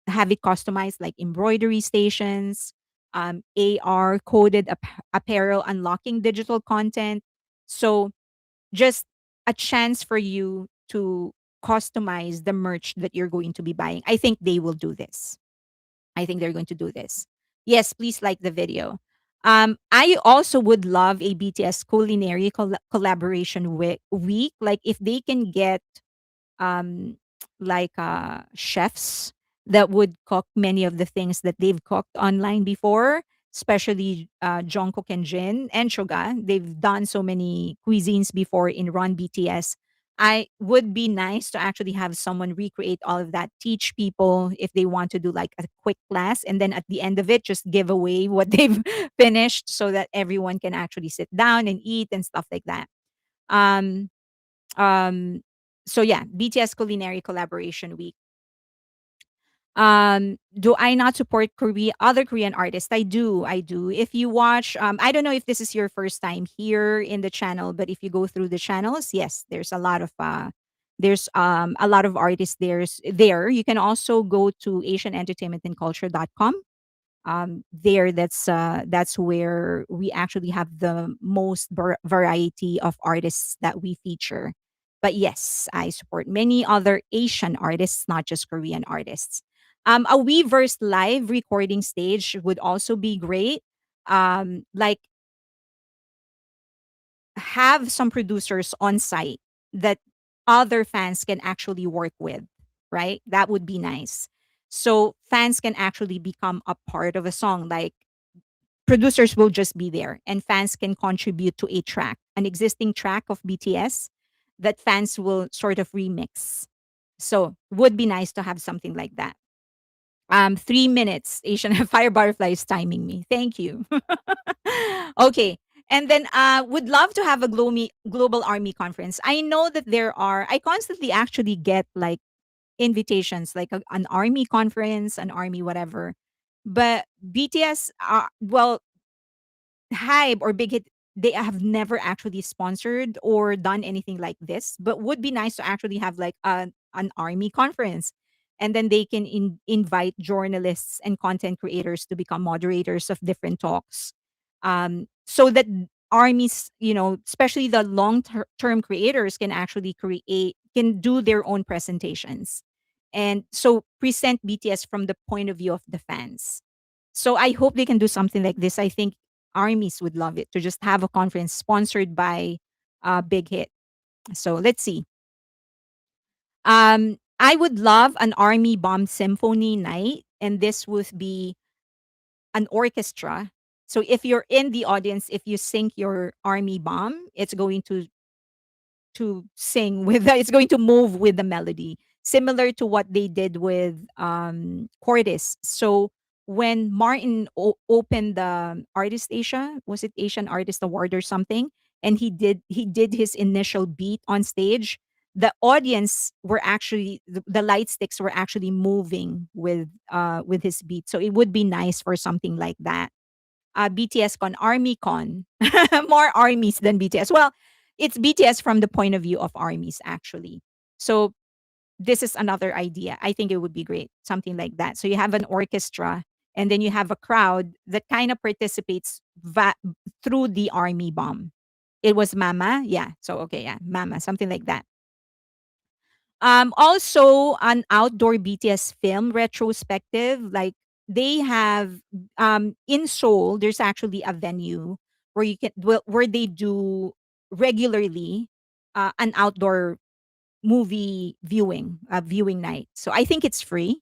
[SPEAKER 1] it customized, like embroidery stations, AR coded apparel, unlocking digital content. So just a chance for you to customize the merch that you're going to be buying. I think they will do this. I think they're going to do this. Yes, please like the video. I also would love a BTS culinary collaboration week. Like if they can get um, chefs that would cook many of the things that they've cooked online before, especially Jungkook and Jin and Suga. They've done so many cuisines before in Run BTS. I would be nice to actually have someone recreate all of that, teach people if they want to do like a quick class, and then at the end of it, just give away what they've finished so that everyone can actually sit down and eat and stuff like that. Um, um, so yeah, BTS Culinary Collaboration Week. Do I not support other Korean artists? I do. If you watch, I don't know if this is your first time here in the channel, but if you go through the channels, yes, there's a lot of artists there. You can also go to asianentertainmentandculture.com. There, that's where we actually have the most variety of artists that we feature. But yes, I support many other Asian artists, not just Korean artists. A Weverse live recording stage would also be great. Like, have some producers on site that other fans can actually work with, right? That would be nice. So fans can actually become a part of a song. Like, producers will just be there and fans can contribute to a track, an existing track of BTS that fans will sort of remix. So would be nice to have something like that. 3 minutes. Asian Fire Butterfly is timing me. Thank you. Okay. And then would love to have a global army conference. I know that I constantly actually get like invitations, like an army conference, an army whatever. But BTS, well, Hybe or Big Hit, they have never actually sponsored or done anything like this, but would be nice to actually have like an army conference. And then they can invite journalists and content creators to become moderators of different talks. So that armies, especially the term creators can actually can do their own presentations. And so present BTS from the point of view of the fans. So I hope they can do something like this. I think armies would love it to just have a conference sponsored by Big Hit. So let's see. I would love an army bomb symphony night, and this would be an orchestra. So if you're in the audience, if you sing your army bomb, it's going to sing with it's going to move with the melody, similar to what they did with Cordis. So when Martin opened the Artist Asia, was it Asian Artist Award or something, and he did his initial beat on stage, the audience were actually the light sticks were actually moving with his beat. So it would be nice for something like that. BTS Con, Army Con. More armies than BTS. Well, it's BTS from the point of view of armies, actually. So this is another idea. I think it would be great, something like that. So you have an orchestra, and then you have a crowd that kind of participates through the army bomb. It was Mama, yeah. So okay, yeah, Mama, something like that. Also an outdoor BTS film retrospective. Like, they have in Seoul, there's actually a venue where where they do regularly an outdoor movie viewing night. So I think it's free.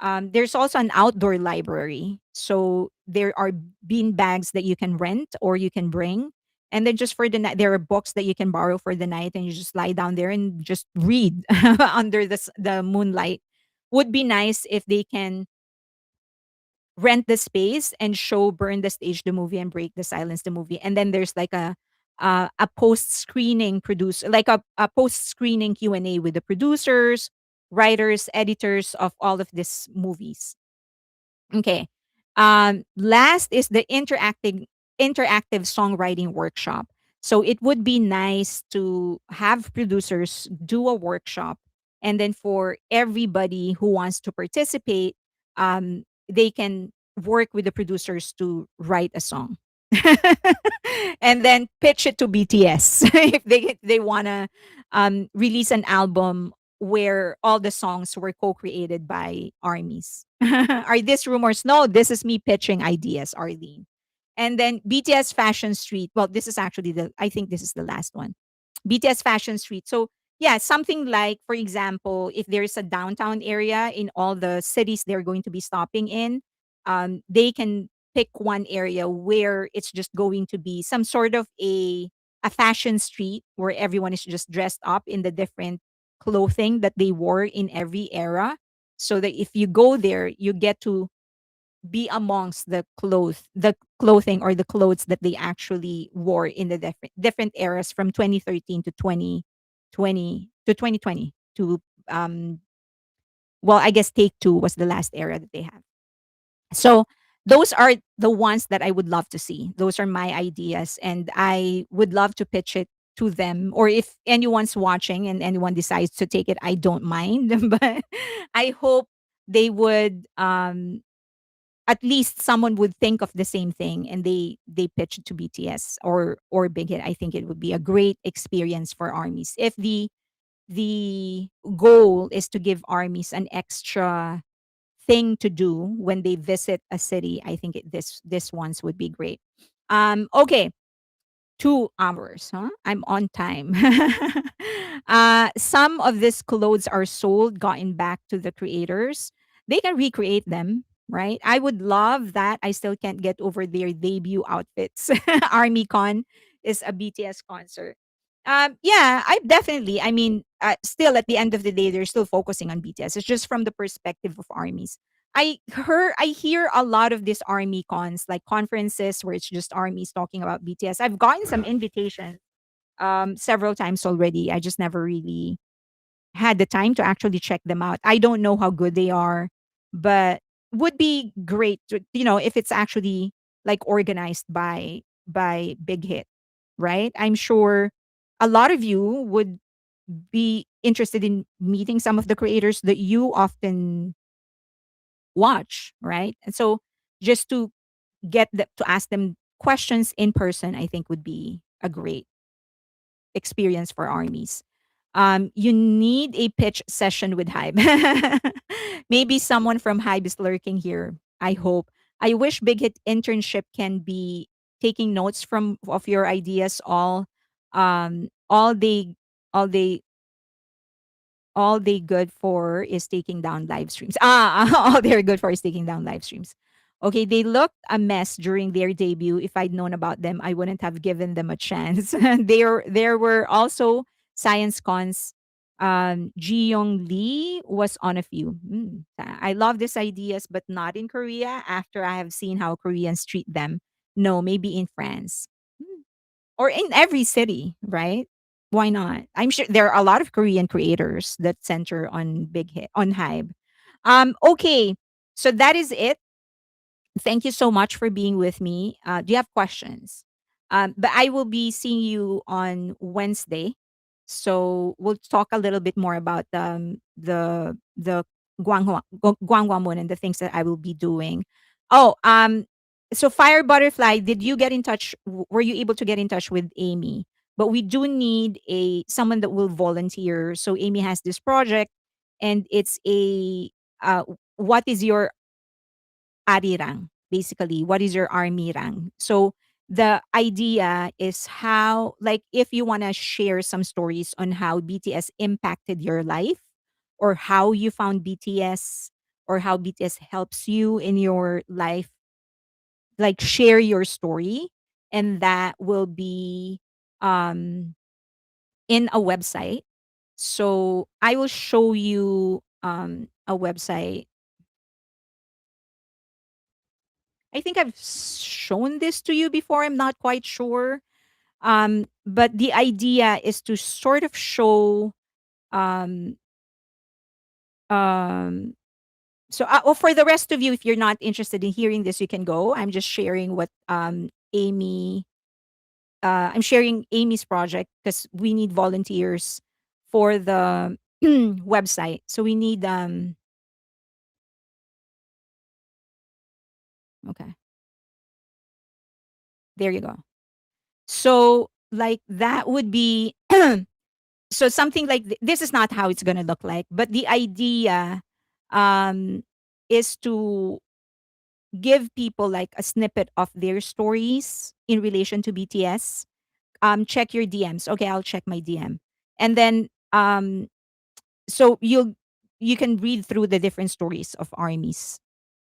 [SPEAKER 1] There's also an outdoor library. So there are bean bags that you can rent or you can bring. And then just for the night, there are books that you can borrow for the night, and you just lie down there and just read under the moonlight. Would be nice if they can rent the space and show Burn the Stage the movie and Break the Silence the movie. And then there's like a post screening producer, like a post screening Q&A with the producers, writers, editors of all of these movies. Okay. Last is the interactive songwriting workshop. So it would be nice to have producers do a workshop, and then for everybody who wants to participate, they can work with the producers to write a song, and then pitch it to BTS if they wanna release an album where all the songs were co-created by armies. Are these rumors? No, this is me pitching ideas, Arlene. And then BTS Fashion Street. Well, this is actually I think this is the last one. BTS Fashion Street. So, yeah, something like, for example, if there's a downtown area in all the cities they're going to be stopping in, they can pick one area where it's just going to be some sort of a a fashion street where everyone is just dressed up in the different clothing that they wore in every era, so that if you go there, you get to be amongst the clothing or the clothes that they actually wore in the different eras from 2013 to 2020 to 2020 to um well, I guess Take Two was the last era that they have. So those are the ones that I would love to see. Those are my ideas, and I would love to pitch it to them. Or if anyone's watching and anyone decides to take it, I don't mind. But I hope they would at least someone would think of the same thing and they pitch it to BTS or Big Hit. I think it would be a great experience for armies. If the goal is to give armies an extra thing to do when they visit a city, I think this ones would be great. Okay, 2 hours, huh? I'm on time. Some of these clothes are sold, gotten back to the creators. They can recreate them, right? I would love that. I still can't get over their debut outfits. ArmyCon is a BTS concert. Yeah, I definitely. I mean, still at the end of the day, they're still focusing on BTS. It's just from the perspective of armies. I hear a lot of these army cons, like conferences where it's just armies talking about BTS. I've gotten some invitations several times already. I just never really had the time to actually check them out. I don't know how good they are, but would be great to, if it's actually like organized by Big Hit, right? I'm sure a lot of you would be interested in meeting some of the creators that you often watch, right? And so just to to ask them questions in person, I think would be a great experience for armies. You need a pitch session with Hybe. Maybe someone from Hybe is lurking here. I hope. I wish Big Hit internship can be taking notes from of your ideas. All they all they good for is taking down live streams. All they're good for is taking down live streams. Okay, they looked a mess during their debut. If I'd known about them, I wouldn't have given them a chance. There were also science cons. Ji Young Lee was on a few. I love these ideas, but not in Korea. After I have seen how Koreans treat them, no, maybe in France. Hmm. Or in every city, right? Why not? I'm sure there are a lot of Korean creators that center on Big Hit on Hybe. Okay, so that is it. Thank you so much for being with me. Do you have questions? But I will be seeing you on Wednesday, so we'll talk a little bit more about the Guanghwamun and the things that I will be doing. Oh, so Fire Butterfly, did you get in touch? Were you able to get in touch with Amy? But we do need a someone that will volunteer. So Amy has this project, and it's a what is your arirang, basically. What is your army rank? So the idea is how, like, if you want to share some stories on how BTS impacted your life, or how you found BTS, or how BTS helps you in your life, like share your story, and that will be um in a website. So I will show you a website. I think I've shown this to you before. I'm not quite sure. But the idea is to sort of show um um well, for the rest of you, if you're not interested in hearing this, you can go. I'm just sharing what Amy I'm sharing Amy's project because we need volunteers for the website. So we need okay, there you go. So like that would be so something like this is not how it's going to look like, but the idea um is to give people like a snippet of their stories in relation to BTS. Check your DMs. Okay, I'll check my DM. And then so you can read through the different stories of armies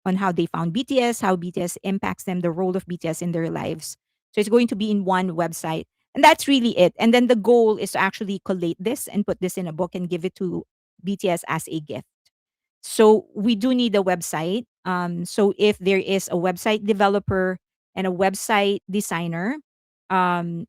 [SPEAKER 1] on how they found BTS, how BTS impacts them, the role of BTS in their lives. So it's going to be in one website. And that's really it. And then the goal is to actually collate this and put this in a book and give it to BTS as a gift. So we do need a website. So if there is a website developer and a website designer, um,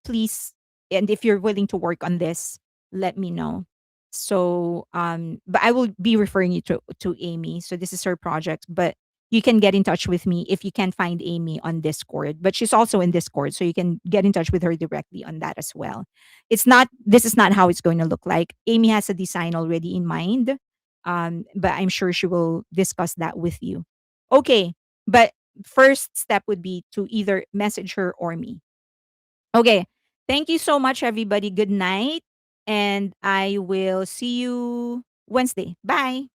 [SPEAKER 1] please, and if you're willing to work on this, let me know. So but I will be referring you to Amy. So this is her project, but you can get in touch with me if you can find Amy on Discord. But she's also in Discord, so you can get in touch with her directly on that as well. It's not This is not how it's going to look like. Amy has a design already in mind. But I'm sure she will discuss that with you. Okay. But first step would be to either message her or me. Okay. Thank you so much, everybody. Good night. And I will see you Wednesday. Bye.